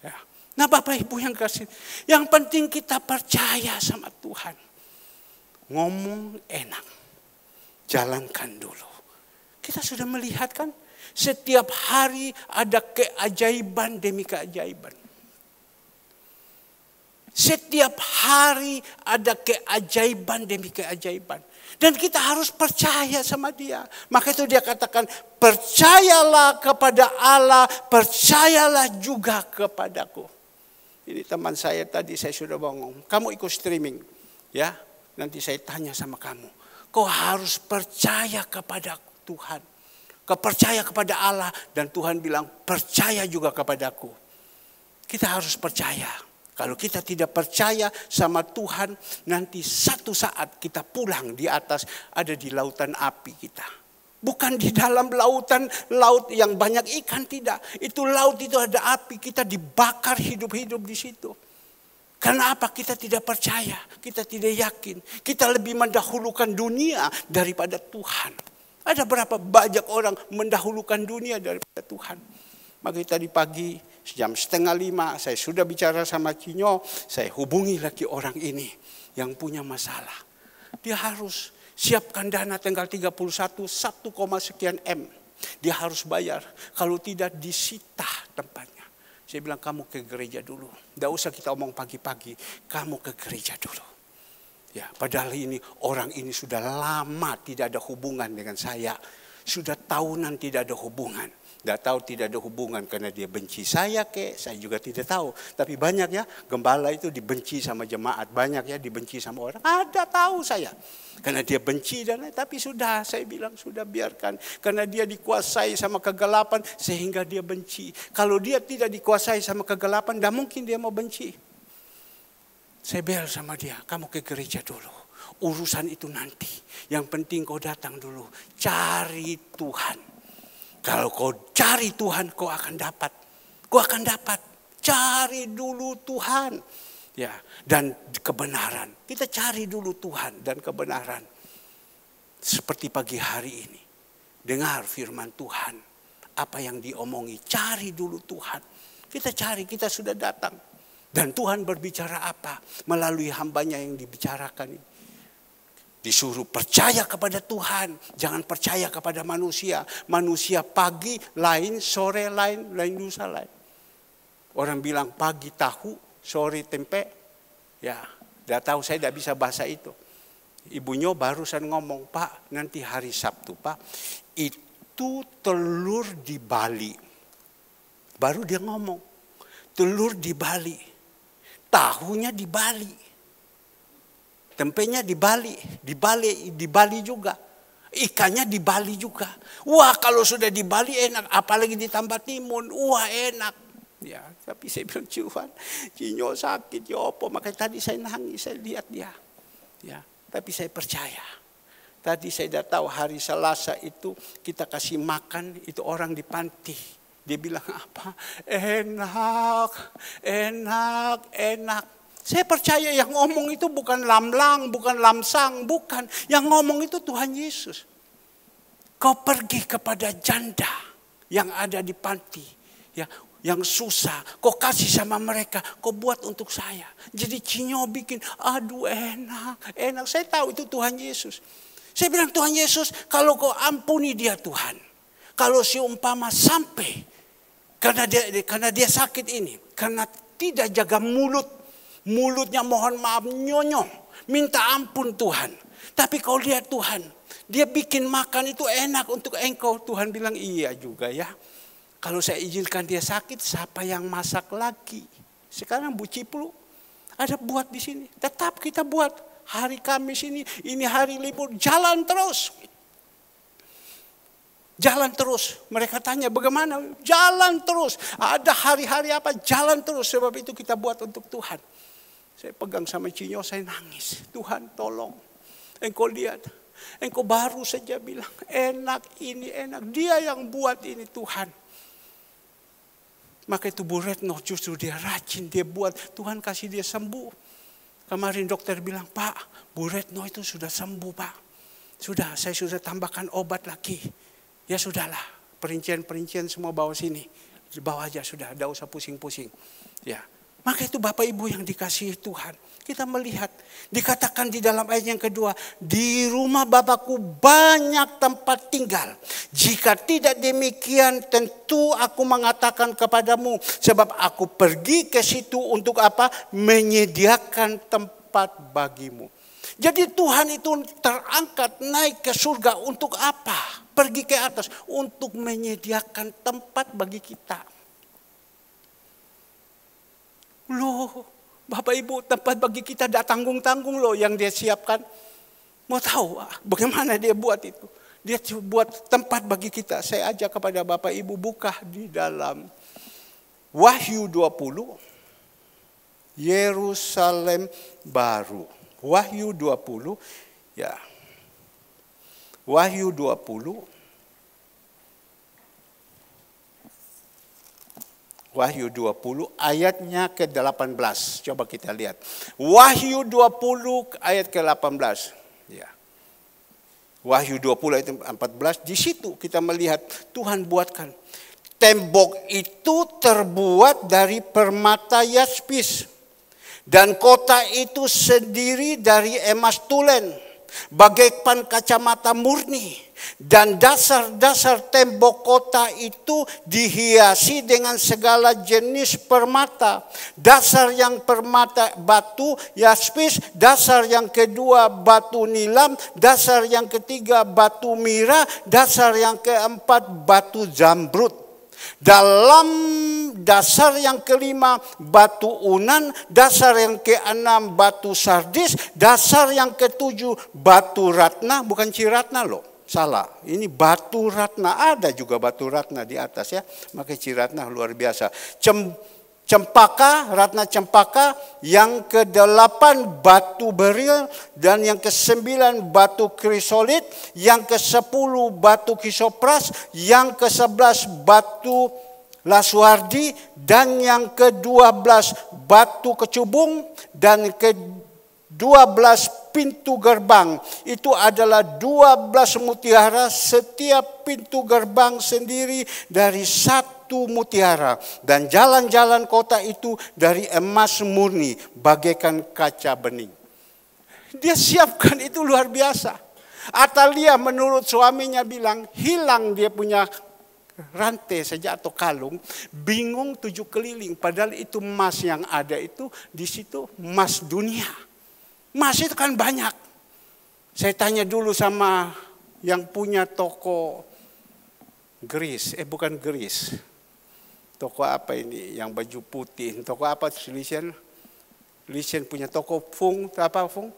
Ya. Nah Bapak Ibu yang kasih, yang penting kita percaya sama Tuhan. Ngomong enak, jalankan dulu. Kita sudah melihat kan, setiap hari ada keajaiban demi keajaiban. Setiap hari ada keajaiban demi keajaiban. Dan kita harus percaya sama dia. Maka itu dia katakan, percayalah kepada Allah, percayalah juga kepadaku. Ini teman saya tadi saya sudah ngomong, kamu ikut streaming. Ya, nanti saya tanya sama kamu. Kau harus percaya kepada Tuhan. Kau percaya kepada Allah. Dan Tuhan bilang, percaya juga kepadaku. Kita harus percaya. Kalau kita tidak percaya sama Tuhan, nanti satu saat kita pulang di atas, ada di lautan api kita. Bukan di dalam laut yang banyak ikan, tidak. Itu laut itu ada api, kita dibakar hidup-hidup di situ. Karena apa? Kita tidak percaya, kita tidak yakin. Kita lebih mendahulukan dunia daripada Tuhan. Ada berapa banyak orang mendahulukan dunia daripada Tuhan. Maka tadi pagi jam 4:30 saya sudah bicara sama Cinyo. Saya hubungi lagi orang ini yang punya masalah. Dia harus siapkan dana tanggal 31, 1, sekian M. Dia harus bayar. Kalau tidak disita tempatnya. Saya bilang kamu ke gereja dulu. Tidak usah kita omong pagi-pagi. Kamu ke gereja dulu. Ya, padahal orang ini sudah lama tidak ada hubungan dengan saya. Sudah tahunan tidak ada hubungan. Tidak tahu tidak ada hubungan karena dia benci saya saya juga tidak tahu. Tapi banyak ya gembala itu dibenci sama jemaat. Banyak ya dibenci sama orang. Ada tahu saya. Karena dia benci dan tapi sudah saya bilang sudah biarkan. Karena dia dikuasai sama kegelapan sehingga dia benci. Kalau dia tidak dikuasai sama kegelapan tidak mungkin dia mau benci. Saya bel sama dia, kamu ke gereja dulu. Urusan itu nanti. Yang penting kau datang dulu. Cari Tuhan. Kalau kau cari Tuhan, kau akan dapat. Kau akan dapat. Cari dulu Tuhan. Ya, dan kebenaran. Kita cari dulu Tuhan dan kebenaran. Seperti pagi hari ini. Dengar firman Tuhan. Apa yang diomongi. Cari dulu Tuhan. Kita cari, kita sudah datang. Dan Tuhan berbicara apa? Melalui hambanya yang dibicarakan ini. Disuruh percaya kepada Tuhan. Jangan percaya kepada manusia. Manusia pagi lain, sore lain, lusa lain. Orang bilang pagi tahu, sore tempe. Ya, tidak tahu, saya tidak bisa bahasa itu. Ibunya barusan ngomong, Pak, nanti hari Sabtu, Pak. Itu telur di Bali. Baru dia ngomong, telur di Bali. Tahunya di Bali. Tempenya di Bali juga. Ikannya di Bali juga. Wah, kalau sudah di Bali enak, apalagi ditambah timun. Wah, enak. Ya, tapi saya bilang Tuhan, Cinyo sakit ya apa? Makanya tadi saya nangis, saya lihat dia. Ya, tapi saya percaya. Tadi saya sudah tahu hari Selasa itu kita kasih makan itu orang di panti. Dia bilang apa? Enak, enak, enak. Saya percaya yang ngomong itu bukan lamlang, bukan lamsang, bukan. Yang ngomong itu Tuhan Yesus. Kau pergi kepada janda yang ada di panti, ya, yang susah. Kau kasih sama mereka, kau buat untuk saya. Jadi Cinyo bikin, aduh enak, enak. Saya tahu itu Tuhan Yesus. Saya bilang Tuhan Yesus, kalau kau ampuni dia Tuhan. Kalau seumpama sampai, karena dia sakit ini, karena tidak jaga mulut. Mulutnya mohon maaf nyonyo. Minta ampun Tuhan. Tapi kau lihat Tuhan. Dia bikin makan itu enak untuk engkau. Tuhan bilang iya juga ya. Kalau saya izinkan dia sakit. Siapa yang masak lagi? Sekarang Bu Ciplu ada buat di sini. Tetap kita buat. Hari Kamis ini hari libur. Jalan terus. Jalan terus. Mereka tanya bagaimana? Jalan terus. Ada hari-hari apa? Jalan terus. Sebab itu kita buat untuk Tuhan. Saya pegang sama Cinyo, saya nangis. Tuhan tolong. Engkau lihat. Engkau baru saja bilang, enak ini enak. Dia yang buat ini Tuhan. Maka itu Bu Retno justru dia rajin, dia buat. Tuhan kasih dia sembuh. Kemarin dokter bilang, Pak, Bu Retno itu sudah sembuh Pak. Sudah, saya sudah tambahkan obat lagi. Ya sudahlah, perincian-perincian semua bawa sini. Bawa aja sudah, tidak usah pusing-pusing. Ya. Maka itu Bapak Ibu yang dikasihi Tuhan. Kita melihat. Dikatakan di dalam ayat yang kedua. Di rumah Bapakku banyak tempat tinggal. Jika tidak demikian tentu aku mengatakan kepadamu. Sebab aku pergi ke situ untuk apa? Menyediakan tempat bagimu. Jadi Tuhan itu terangkat naik ke surga untuk apa? Pergi ke atas. Untuk menyediakan tempat bagi kita. Loh, Bapak Ibu, tempat bagi kita tidak tanggung-tanggung loh yang dia siapkan. Mau tahu bagaimana dia buat itu? Dia buat tempat bagi kita. Saya ajak kepada Bapak Ibu buka di dalam Wahyu 20. Yerusalem baru. Wahyu 20. Ya. Wahyu 20. Wahyu 20 ayatnya ke-18. Coba kita lihat. Wahyu 20 ayat ke-18. Ya. Wahyu 20 ayat 14. Di situ kita melihat Tuhan buatkan. Tembok itu terbuat dari permata yaspis. Dan kota itu sendiri dari emas tulen. Bagaikan kacamata murni. Dan dasar-dasar tembok kota itu dihiasi dengan segala jenis permata. Dasar yang permata batu yaspis, dasar yang kedua batu nilam, dasar yang ketiga batu mira, dasar yang keempat batu zamrud. Dalam dasar yang kelima batu unan, dasar yang keenam batu sardis, dasar yang ketujuh batu ratna, bukan ciratna loh. Salah, ini batu ratna, ada juga batu ratna di atas ya. Maka ciratna luar biasa. Cempaka, ratna cempaka, yang ke-8 batu beril, dan yang ke-9 batu krisolit, yang ke-10 batu kisopras, yang ke-11 batu lasuardi, dan yang ke-12 batu kecubung, dan ke-12 pintu gerbang. Itu adalah 12 mutiara, setiap pintu gerbang sendiri dari satu mutiara. Dan jalan-jalan kota itu dari emas murni, bagaikan kaca bening. Dia siapkan itu luar biasa. Atalia menurut suaminya bilang, hilang dia punya rantai saja atau kalung, bingung 7 keliling. Padahal itu emas yang ada itu di situ emas dunia. Emas itu kan banyak. Saya tanya dulu sama yang punya toko Geris, bukan Geris. Toko apa ini? Yang baju putih. Toko apa? Lisian punya toko Fung, apa Fung?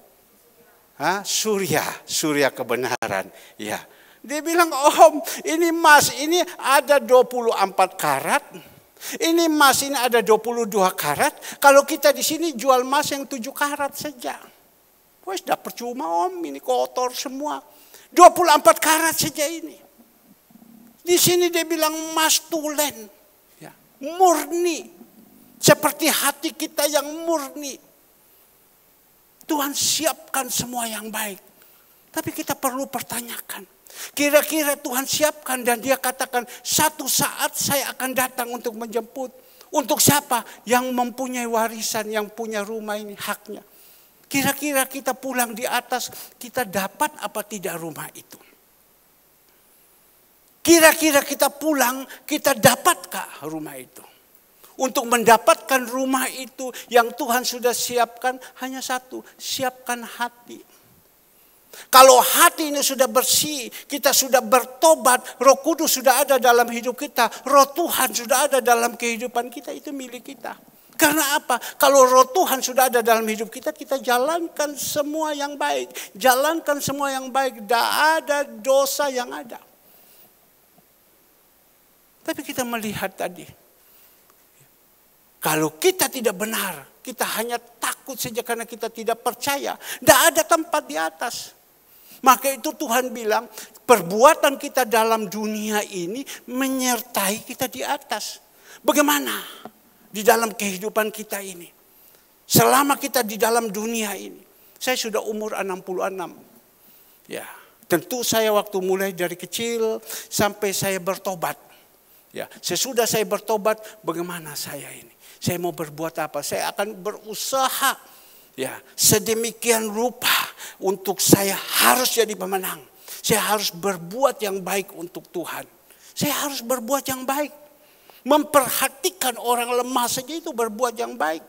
Surya kebenaran. Ya. Dia bilang, Om, ini emas ini ada 24 karat. Ini emas ini ada 22 karat. Kalau kita di sini jual emas yang 7 karat saja. Wes dah percuma Om, ini kotor semua. 24 karat saja ini. Di sini dia bilang emas tulen. Ya, murni. Seperti hati kita yang murni. Tuhan siapkan semua yang baik. Tapi kita perlu pertanyakan. Kira-kira Tuhan siapkan dan dia katakan satu saat saya akan datang untuk menjemput. Untuk siapa? Yang mempunyai warisan, yang punya rumah ini haknya. Kira-kira kita pulang di atas, kita dapat apa tidak rumah itu? Kira-kira kita pulang, kita dapatkah rumah itu? Untuk mendapatkan rumah itu yang Tuhan sudah siapkan hanya satu, siapkan hati. Kalau hati ini sudah bersih, kita sudah bertobat, Roh Kudus sudah ada dalam hidup kita, Roh Tuhan sudah ada dalam kehidupan kita, itu milik kita. Karena apa? Kalau roh Tuhan sudah ada dalam hidup kita, kita jalankan semua yang baik. Jalankan semua yang baik, tidak ada dosa yang ada. Tapi kita melihat tadi, kalau kita tidak benar, kita hanya takut saja karena kita tidak percaya. Tidak ada tempat di atas. Maka itu Tuhan bilang, perbuatan kita dalam dunia ini menyertai kita di atas. Bagaimana? Di dalam kehidupan kita ini. Selama kita di dalam dunia ini. Saya sudah umur 66. Ya, tentu saya waktu mulai dari kecil sampai saya bertobat. Ya, sesudah saya bertobat, bagaimana saya ini? Saya mau berbuat apa? Saya akan berusaha ya, sedemikian rupa untuk saya harus jadi pemenang. Saya harus berbuat yang baik untuk Tuhan. Saya harus berbuat yang baik. Memperhatikan orang lemah saja itu berbuat yang baik.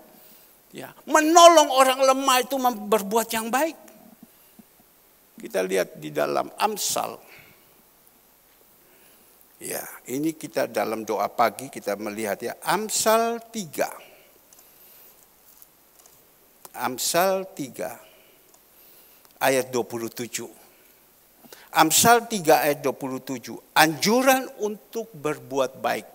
Ya, menolong orang lemah itu berbuat yang baik. Kita lihat di dalam Amsal. Ya, ini kita dalam doa pagi kita melihat ya, Amsal 3. Amsal 3 ayat 27. Amsal 3 ayat 27. Anjuran untuk berbuat baik.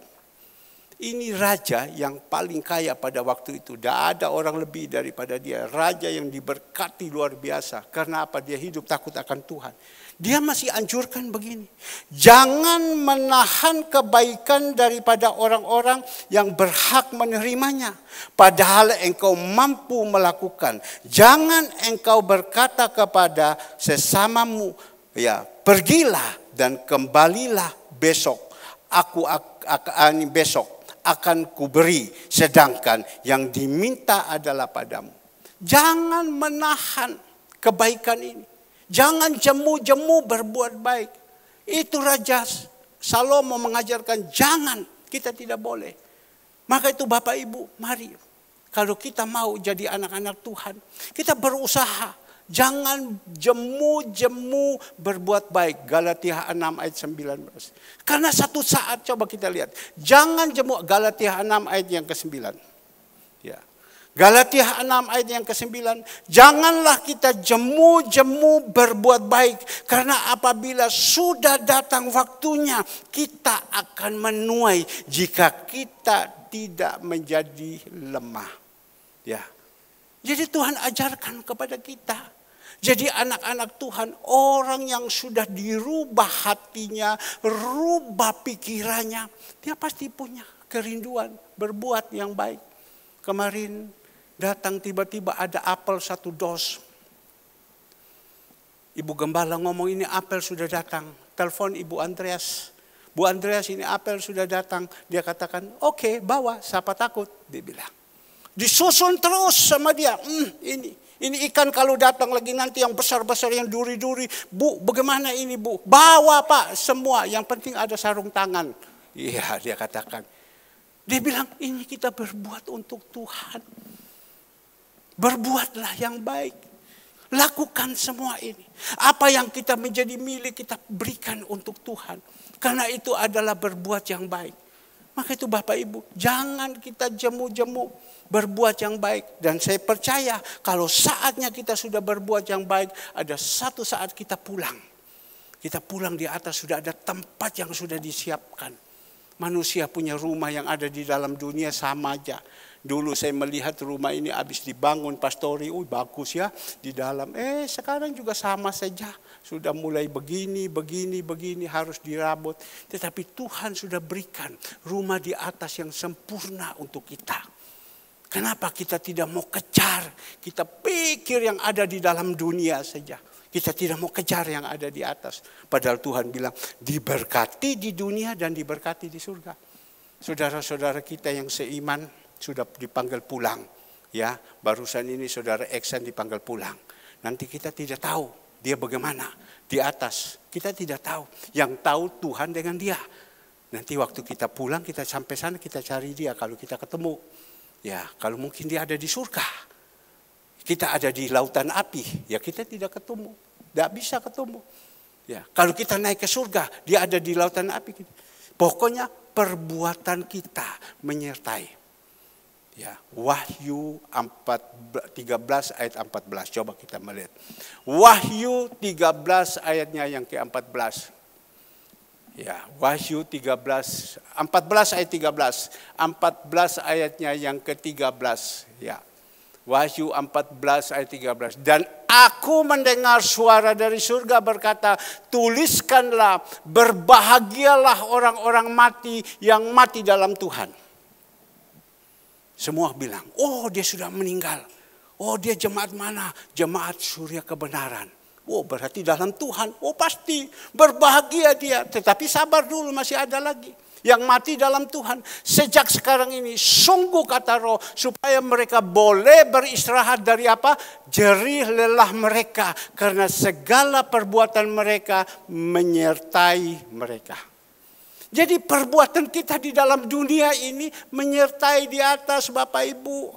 Ini raja yang paling kaya pada waktu itu. Tidak ada orang lebih daripada dia. Raja yang diberkati luar biasa. Karena apa? Dia hidup takut akan Tuhan. Dia masih anjurkan begini. Jangan menahan kebaikan daripada orang-orang yang berhak menerimanya. Padahal engkau mampu melakukan. Jangan engkau berkata kepada sesamamu, ya, pergilah dan kembalilah besok. Aku akan besok akan kuberi, sedangkan yang diminta adalah padamu. Jangan menahan kebaikan ini. Jangan jemu-jemu berbuat baik. Itu Raja Salomo mengajarkan jangan, kita tidak boleh. Maka itu Bapak Ibu, mari. Kalau kita mau jadi anak-anak Tuhan, kita berusaha. Jangan jemu-jemu berbuat baik. Galatia 6 ayat 19. Karena satu saat coba kita lihat. Jangan jemu, Galatia 6 ayat yang ke-9. Ya. Galatia 6 ayat yang ke-9. Janganlah kita jemu-jemu berbuat baik. Karena apabila sudah datang waktunya, kita akan menuai jika kita tidak menjadi lemah. Ya. Jadi Tuhan ajarkan kepada kita. Jadi anak-anak Tuhan, orang yang sudah dirubah hatinya, rubah pikirannya, dia pasti punya kerinduan berbuat yang baik. Kemarin datang tiba-tiba ada apel 1 dos. Ibu Gembala ngomong ini apel sudah datang. Telepon Ibu Andreas. Bu Andreas ini apel sudah datang. Dia katakan, oke, bawa, siapa takut, dia bilang. Disusun terus sama dia, ini ikan kalau datang lagi nanti yang besar-besar, yang duri-duri. Bu, bagaimana ini Bu? Bawa Pak semua, yang penting ada sarung tangan. Iya, dia katakan. Dia bilang, ini kita berbuat untuk Tuhan. Berbuatlah yang baik. Lakukan semua ini. Apa yang kita menjadi milik kita berikan untuk Tuhan. Karena itu adalah berbuat yang baik. Maka itu Bapak Ibu, jangan kita jemu-jemu berbuat yang baik. Dan saya percaya kalau saatnya kita sudah berbuat yang baik, ada satu saat kita pulang. Kita pulang di atas sudah ada tempat yang sudah disiapkan. Manusia punya rumah yang ada di dalam dunia sama aja. Dulu saya melihat rumah ini habis dibangun pastori, bagus ya di dalam. Sekarang juga sama saja. Sudah mulai begini harus dirabot. Tetapi Tuhan sudah berikan rumah di atas yang sempurna untuk kita. Kenapa kita tidak mau kejar? Kita pikir yang ada di dalam dunia saja. Kita tidak mau kejar yang ada di atas. Padahal Tuhan bilang diberkati di dunia dan diberkati di surga. Saudara-saudara kita yang seiman sudah dipanggil pulang. Ya, barusan ini saudara Eksan dipanggil pulang. Nanti kita tidak tahu dia bagaimana di atas. Kita tidak tahu. Yang tahu Tuhan dengan dia. Nanti waktu kita pulang, kita sampai sana kita cari dia kalau kita ketemu. Ya, kalau mungkin dia ada di surga. Kita ada di lautan api, ya kita tidak ketemu. Tidak bisa ketemu. Ya, kalau kita naik ke surga, dia ada di lautan api. Pokoknya perbuatan kita menyertai. Ya, Wahyu 13 ayat 14. Coba kita melihat. Wahyu 13 ayatnya yang ke-14. Ya, Wahyu 14 ayat 13. 14 ayatnya yang ke-13. Ya. Wahyu 14 ayat 13. Dan aku mendengar suara dari surga berkata, tuliskanlah, berbahagialah orang-orang mati yang mati dalam Tuhan. Semua bilang, oh dia sudah meninggal. Oh dia jemaat mana? Jemaat Surya Kebenaran. Oh berarti dalam Tuhan. Oh pasti berbahagia dia. Tetapi sabar dulu, masih ada lagi yang mati dalam Tuhan. Sejak sekarang ini sungguh kata Roh, supaya mereka boleh beristirahat dari apa? Jerih lelah mereka. Karena segala perbuatan mereka menyertai mereka. Jadi perbuatan kita di dalam dunia ini menyertai di atas Bapak Ibu.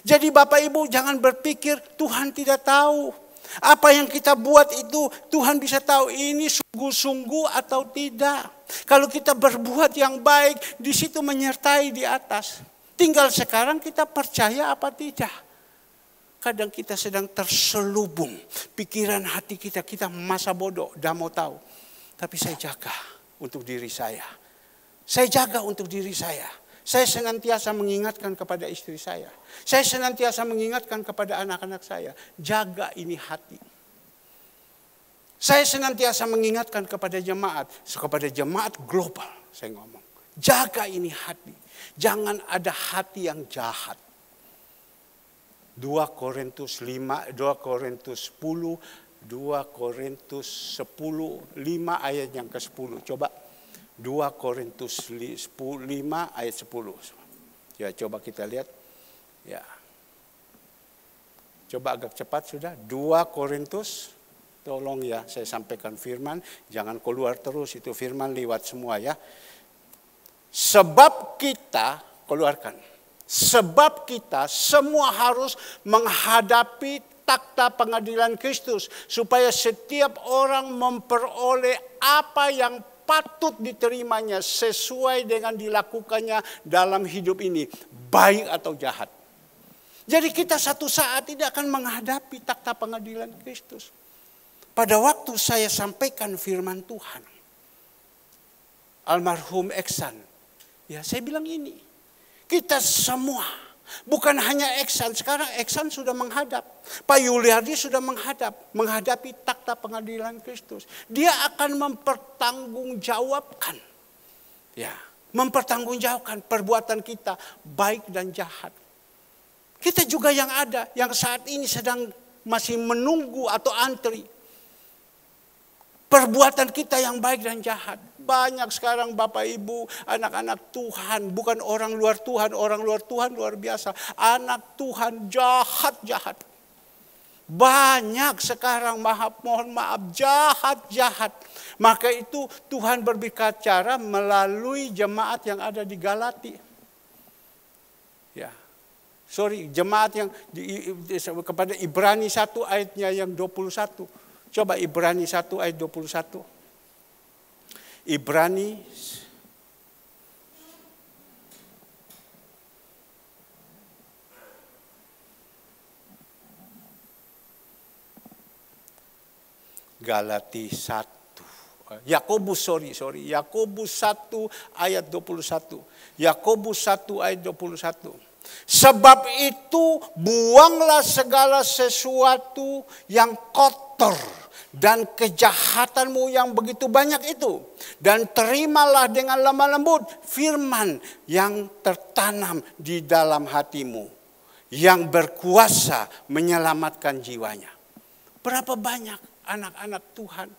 Jadi Bapak Ibu jangan berpikir Tuhan tidak tahu. Apa yang kita buat itu Tuhan bisa tahu ini sungguh-sungguh atau tidak. Kalau kita berbuat yang baik, di situ menyertai di atas. Tinggal sekarang kita percaya apa tidak. Kadang kita sedang terselubung. Pikiran hati kita masa bodoh, tidak mau tahu. Tapi saya jaga untuk diri saya. Saya jaga untuk diri saya. Saya senantiasa mengingatkan kepada istri saya. Saya senantiasa mengingatkan kepada anak-anak saya. Jaga ini hati. Saya senantiasa mengingatkan kepada jemaat global. Saya ngomong. Jaga ini hati. Jangan ada hati yang jahat. 2 Korintus 5, 2 Korintus 10, 2 Korintus 10, 5 ayat yang ke-10. Coba. 2 Korintus 5 ayat 10. Ya, coba kita lihat. Ya. Coba agak cepat sudah. 2 Korintus Tolong ya, saya sampaikan firman, jangan keluar terus, itu firman lewat semua ya. Sebab kita, keluarkan. Sebab kita semua harus menghadapi takhta pengadilan Kristus. Supaya setiap orang memperoleh apa yang patut diterimanya sesuai dengan dilakukannya dalam hidup ini. Baik atau jahat. Jadi kita satu saat tidak akan menghadapi takhta pengadilan Kristus. Pada waktu saya sampaikan firman Tuhan, almarhum Eksan, ya saya bilang ini, kita semua, bukan hanya Eksan, sekarang Eksan sudah menghadap, Pak Yuliardi sudah menghadapi takhta pengadilan Kristus. Dia akan mempertanggungjawabkan, ya, mempertanggungjawabkan perbuatan kita baik dan jahat. Kita juga yang ada, yang saat ini sedang masih menunggu atau antri. Perbuatan kita yang baik dan jahat. Banyak sekarang Bapak Ibu, anak-anak Tuhan. Bukan orang luar Tuhan. Orang luar Tuhan luar biasa. Anak Tuhan jahat-jahat. Banyak sekarang, mohon maaf, jahat-jahat. Maka itu Tuhan berbicara melalui jemaat yang ada di Galati. Ya. Jemaat yang kepada Ibrani 1 ayatnya yang 21. Coba Ibrani 1 ayat 21. Ibrani Galati 1. Yakobus Yakobus 1 ayat 21. Yakobus 1 ayat 21. Sebab itu buanglah segala sesuatu yang kotor dan kejahatanmu yang begitu banyak itu. Dan terimalah dengan lemah lembut firman yang tertanam di dalam hatimu. Yang berkuasa menyelamatkan jiwanya. Berapa banyak anak-anak Tuhan.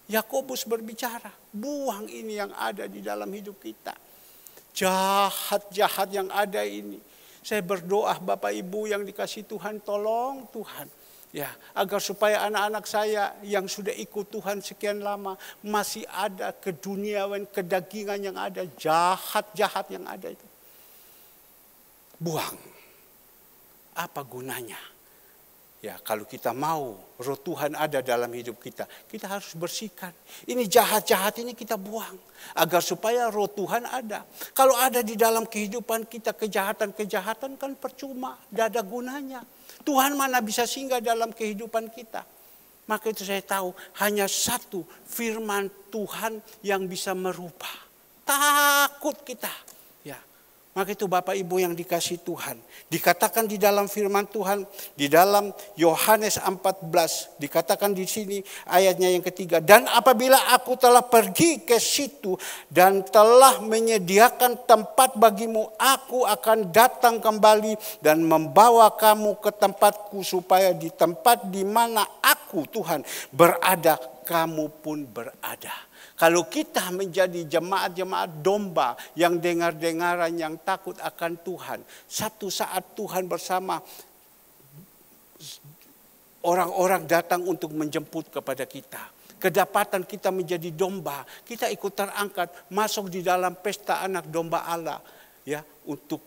Yakobus berbicara, buang ini yang ada di dalam hidup kita. Jahat-jahat yang ada ini. Saya berdoa Bapak Ibu yang dikasih Tuhan, tolong Tuhan. Ya, agar supaya anak-anak saya yang sudah ikut Tuhan sekian lama masih ada keduniawan, kedagingan yang ada, jahat-jahat yang ada itu. Buang. Apa gunanya? Ya, kalau kita mau roh Tuhan ada dalam hidup kita, kita harus bersihkan. Ini jahat-jahat ini kita buang. Agar supaya roh Tuhan ada. Kalau ada di dalam kehidupan kita kejahatan-kejahatan kan percuma, tidak ada gunanya. Tuhan mana bisa singgah dalam kehidupan kita. Maka itu saya tahu hanya satu firman Tuhan yang bisa merubah. Takut kita. Maka itu Bapak Ibu yang dikasih Tuhan. Dikatakan di dalam firman Tuhan. Di dalam Yohanes 14. Dikatakan di sini ayatnya yang ketiga. Dan apabila aku telah pergi ke situ. Dan telah menyediakan tempat bagimu. Aku akan datang kembali. Dan membawa kamu ke tempatku. Supaya di tempat di mana aku Tuhan berada. Kamu pun berada. Kalau kita menjadi jemaat-jemaat domba yang dengar-dengaran, yang takut akan Tuhan. Satu saat Tuhan bersama orang-orang datang untuk menjemput kepada kita. Kedapatan kita menjadi domba, kita ikut terangkat masuk di dalam pesta anak domba Allah. Ya, untuk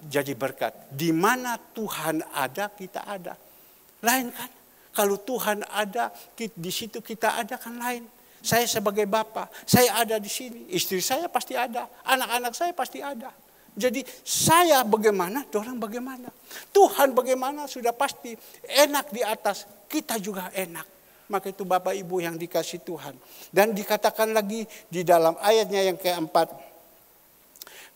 jadi berkat. Di mana Tuhan ada, kita ada. Lain kan? Kalau Tuhan ada, di situ kita ada kan lain. Saya sebagai bapak, saya ada di sini. Istri saya pasti ada, anak-anak saya pasti ada. Jadi saya bagaimana, dorang bagaimana. Tuhan bagaimana sudah pasti enak di atas, kita juga enak. Maka itu Bapak Ibu yang dikasih Tuhan. Dan dikatakan lagi di dalam ayatnya yang keempat.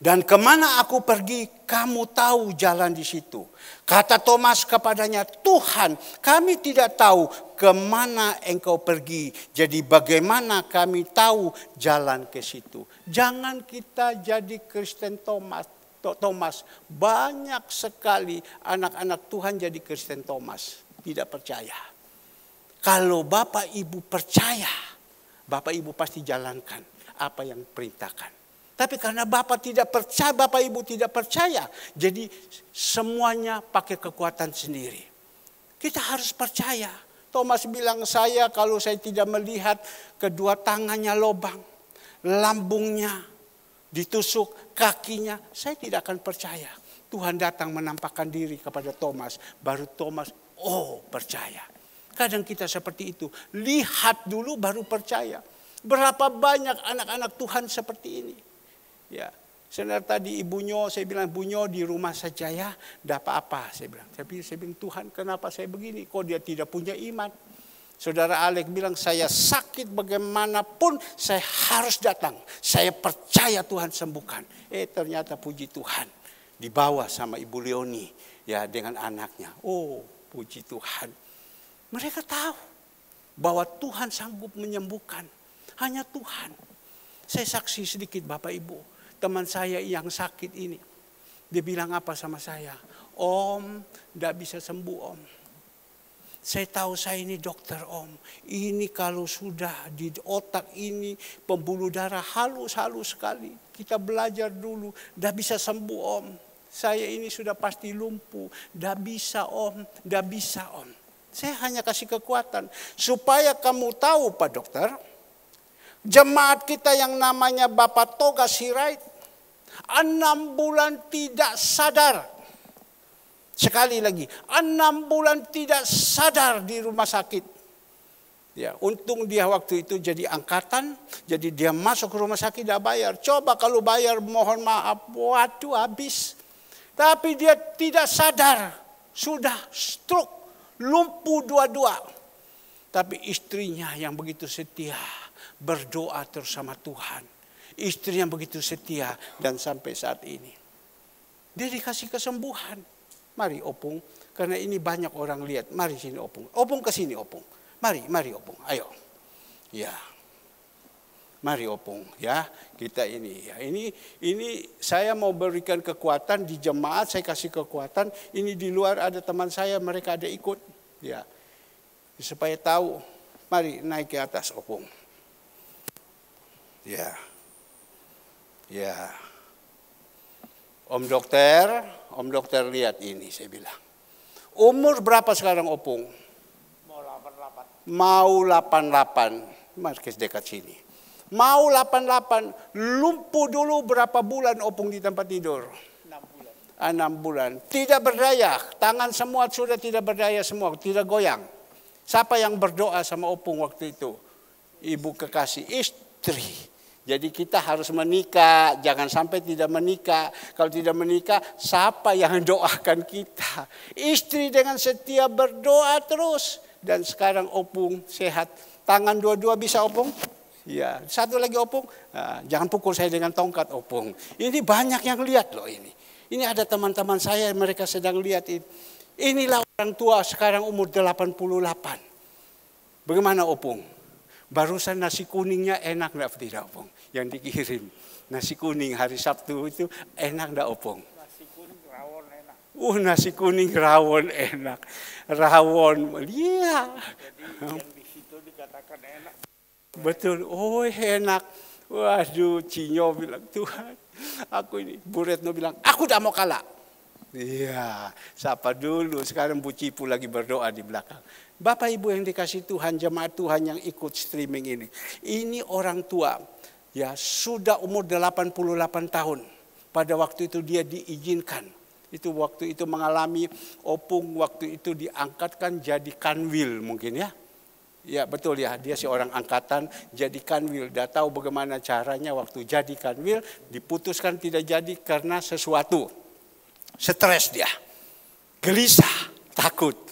Dan kemana aku pergi, kamu tahu jalan di situ. Kata Thomas kepadanya, Tuhan, kami tidak tahu kemana engkau pergi. Jadi bagaimana kami tahu jalan ke situ. Jangan kita jadi Kristen Thomas. Banyak sekali anak-anak Tuhan jadi Kristen Thomas. Tidak percaya. Kalau Bapak Ibu percaya, Bapak Ibu pasti jalankan apa yang perintahkan. Tapi karena Bapak tidak percaya, Bapak Ibu tidak percaya, jadi semuanya pakai kekuatan sendiri. Kita harus percaya Thomas bilang, kalau saya tidak melihat kedua tangannya lobang, lambungnya ditusuk, kakinya, saya tidak akan percaya. Tuhan datang menampakkan diri kepada Thomas, baru Thomas, percaya. Kadang kita seperti itu, lihat dulu baru percaya. Berapa banyak anak-anak Tuhan seperti ini. Ya, sebenarnya tadi ibunya, saya bilang, ibunya di rumah saja ya, tidak apa-apa. Saya bilang, Tuhan kenapa saya begini? Kok dia tidak punya iman? Saudara Alex bilang, saya sakit bagaimanapun, saya harus datang. Saya percaya Tuhan sembuhkan. Ternyata puji Tuhan, dibawa sama Ibu Leoni ya dengan anaknya. Puji Tuhan. Mereka tahu bahwa Tuhan sanggup menyembuhkan. Hanya Tuhan. Saya saksi sedikit Bapak Ibu. Teman saya yang sakit ini. Dia bilang apa sama saya? Om, tidak bisa sembuh om. Saya tahu saya ini dokter om. Ini kalau sudah di otak ini pembuluh darah halus-halus sekali. Kita belajar dulu. Tidak bisa sembuh om. Saya ini sudah pasti lumpuh. Tidak bisa om. Tidak bisa om. Saya hanya kasih kekuatan. Supaya kamu tahu Pak Dokter. Jemaat kita yang namanya Bapak Toga Sirait. 6 bulan tidak sadar. Sekali lagi, 6 bulan tidak sadar di rumah sakit. Ya, untung dia waktu itu jadi angkatan, jadi dia masuk ke rumah sakit dia bayar. Coba kalau bayar mohon maaf, waduh habis. Tapi dia tidak sadar, sudah stroke, lumpuh dua-dua. Tapi istrinya yang begitu setia, berdoa terus sama Tuhan. Istri yang begitu setia dan sampai saat ini. Dia dikasih kesembuhan. Mari opung, karena ini banyak orang lihat. Mari sini opung. Opung ke sini opung. Mari opung. Ayo. Ya. Mari opung ya. Kita ini ya. Ini saya mau berikan kekuatan di jemaat, saya kasih kekuatan. Ini di luar ada teman saya, mereka ada ikut. Ya. Supaya tahu. Mari naik ke atas opung. Ya. Ya. Om dokter lihat ini, saya bilang. Umur berapa sekarang opung? Mau 88. Markis dekat sini. Mau 88. Lumpuh dulu berapa bulan opung di tempat tidur? 6 bulan. Tidak berdaya. Tangan semua sudah tidak berdaya semua. Tidak goyang. Siapa yang berdoa sama opung waktu itu? Ibu kekasih, istri. Jadi kita harus menikah, jangan sampai tidak menikah. Kalau tidak menikah, siapa yang doakan kita? Istri dengan setia berdoa terus. Dan sekarang opung sehat. Tangan dua-dua bisa opung? Ya, satu lagi opung. Nah, jangan pukul saya dengan tongkat opung. Ini banyak yang lihat loh ini. Ini ada teman-teman saya, mereka sedang lihat ini. Inilah orang tua sekarang umur 88. Bagaimana opung? Barusan nasi kuningnya enak enggak tidak opung? Yang dikirim. Nasi kuning hari Sabtu itu enak enggak opung? Nasi kuning rawon enak. Nasi kuning rawon enak. Rawon, iya. Jadi yang di situ dikatakan enak. Betul, enak. Waduh, Cinyo bilang, Tuhan, aku ini. Bu Retno bilang, aku tidak mau kalah. Iya, sapa dulu. Sekarang Bu Cipu lagi berdoa di belakang. Bapak Ibu yang dikasih Tuhan, jemaat Tuhan yang ikut streaming ini. Ini orang tua, ya sudah umur 88 tahun. Pada waktu itu dia diizinkan. Itu waktu itu mengalami opung, waktu itu diangkatkan jadi kanwil mungkin ya. Ya betul ya, dia seorang angkatan jadi kanwil. Dia tahu bagaimana caranya waktu jadi kanwil, diputuskan tidak jadi karena sesuatu. Stres dia, gelisah, takut.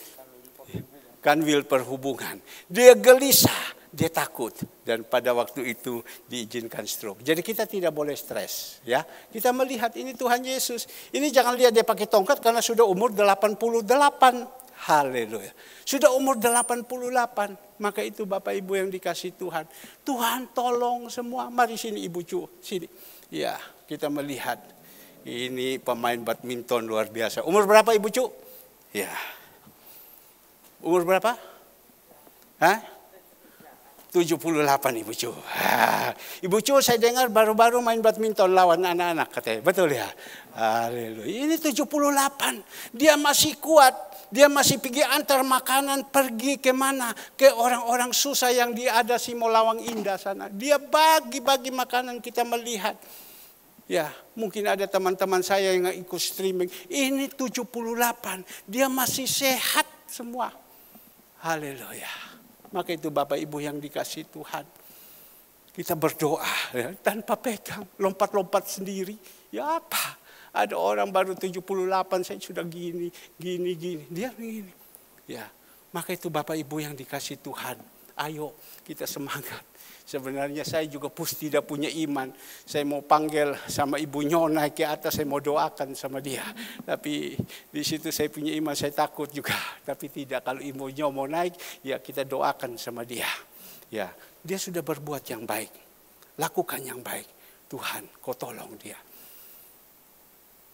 Kanwil perhubungan. Dia gelisah, dia takut. Dan pada waktu itu diizinkan stroke. Jadi kita tidak boleh stres. Ya, kita melihat ini Tuhan Yesus. Ini jangan lihat dia pakai tongkat karena sudah umur 88. Haleluya. Sudah umur 88. Maka itu Bapak Ibu yang dikasih Tuhan. Tuhan tolong semua. Mari sini Ibu Cu. Sini. Ya, kita melihat. Ini pemain badminton luar biasa. Umur berapa Ibu Cu? Ya. Umur berapa? Hah? 78 Ibu Cu. Ibu Cu saya dengar baru-baru main badminton lawan anak-anak katanya. Betul ya? Haleluya. Ini 78. Dia masih kuat. Dia masih pergi antar makanan, pergi kemana? Ke orang-orang susah yang ada si Molawang Indah sana. Dia bagi-bagi makanan, kita melihat. Ya, mungkin ada teman-teman saya yang ikut streaming. Ini 78. Dia masih sehat semua. Haleluya. Maka itu Bapak Ibu yang dikasih Tuhan. Kita berdoa ya, tanpa pegang, lompat-lompat sendiri. Ya apa? Ada orang baru 78, saya sudah gini. Dia begini. Ya, maka itu Bapak Ibu yang dikasih Tuhan. Ayo kita semangat. Sebenarnya saya juga tidak punya iman. Saya mau panggil sama Ibu Nyo naik ke atas, saya mau doakan sama dia. Tapi di situ saya punya iman, saya takut juga. Tapi tidak, kalau Ibu Nyo mau naik, ya kita doakan sama dia. Ya, dia sudah berbuat yang baik. Lakukan yang baik. Tuhan, kau tolong dia.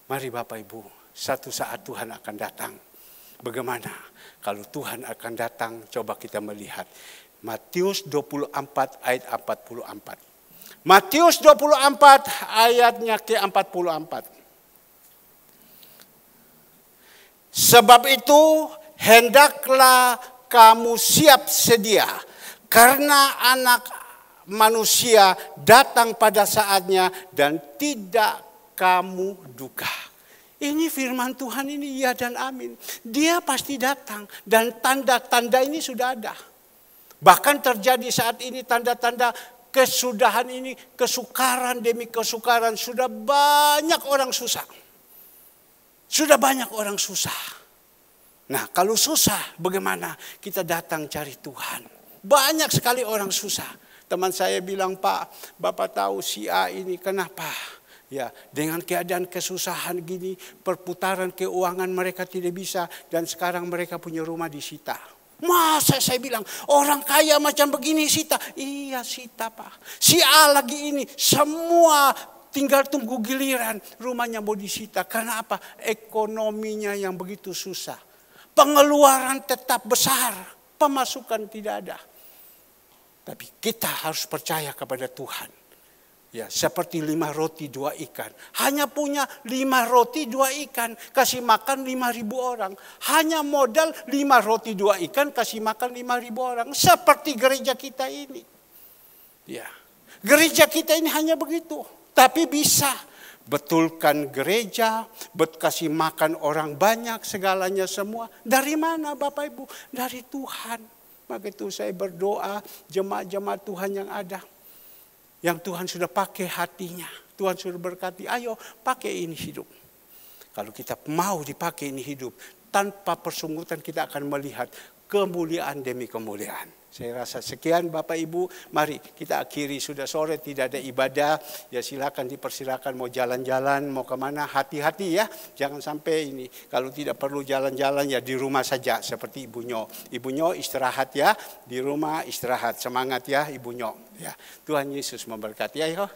Mari Bapak Ibu, satu saat Tuhan akan datang. Bagaimana kalau Tuhan akan datang? Coba kita melihat. Matius 24 ayat 44. Matius 24 ayatnya ke-44. Sebab itu hendaklah kamu siap sedia, karena anak manusia datang pada saatnya dan tidak kamu duga. Ini firman Tuhan ini ya dan amin. Dia pasti datang dan tanda-tanda ini sudah ada. Bahkan terjadi saat ini tanda-tanda kesudahan ini, kesukaran demi kesukaran. Sudah banyak orang susah. Sudah banyak orang susah. Nah, kalau susah bagaimana? Kita datang cari Tuhan. Banyak sekali orang susah. Teman saya bilang, Pak, Bapak tahu si A ini kenapa? Ya, dengan keadaan kesusahan gini, perputaran keuangan mereka tidak bisa, dan sekarang mereka punya rumah disita. Masa saya bilang, orang kaya macam begini sita? Iya sita Pak. Si A lagi ini, semua tinggal tunggu giliran, rumahnya mau disita. Karena apa? Ekonominya yang begitu susah. Pengeluaran tetap besar, pemasukan tidak ada. Tapi kita harus percaya kepada Tuhan. Ya, seperti 5 roti 2 ikan. Hanya punya 5 roti 2 ikan. Kasih makan 5.000 orang. Hanya modal 5 roti 2 ikan. Kasih makan 5.000 orang. Seperti gereja kita ini. Ya, gereja kita ini hanya begitu. Tapi bisa betulkan gereja. Kasih makan orang banyak. Segalanya semua. Dari mana Bapak Ibu? Dari Tuhan. Maka itu saya berdoa jemaat-jemaat Tuhan yang ada. Yang Tuhan sudah pakai hatinya. Tuhan sudah berkati, ayo pakai ini hidup. Kalau kita mau dipakai ini hidup, tanpa persunggutan kita akan melihat kemuliaan demi kemuliaan. Saya rasa sekian Bapak Ibu, mari kita akhiri, sudah sore tidak ada ibadah. Ya silakan dipersilakan mau jalan-jalan, mau kemana, hati-hati ya. Jangan sampai ini, kalau tidak perlu jalan-jalan ya di rumah saja seperti Ibu Nyo. Ibu Nyo istirahat ya, di rumah istirahat, semangat ya Ibu Nyo. Ya, Tuhan Yesus memberkati. Ayo,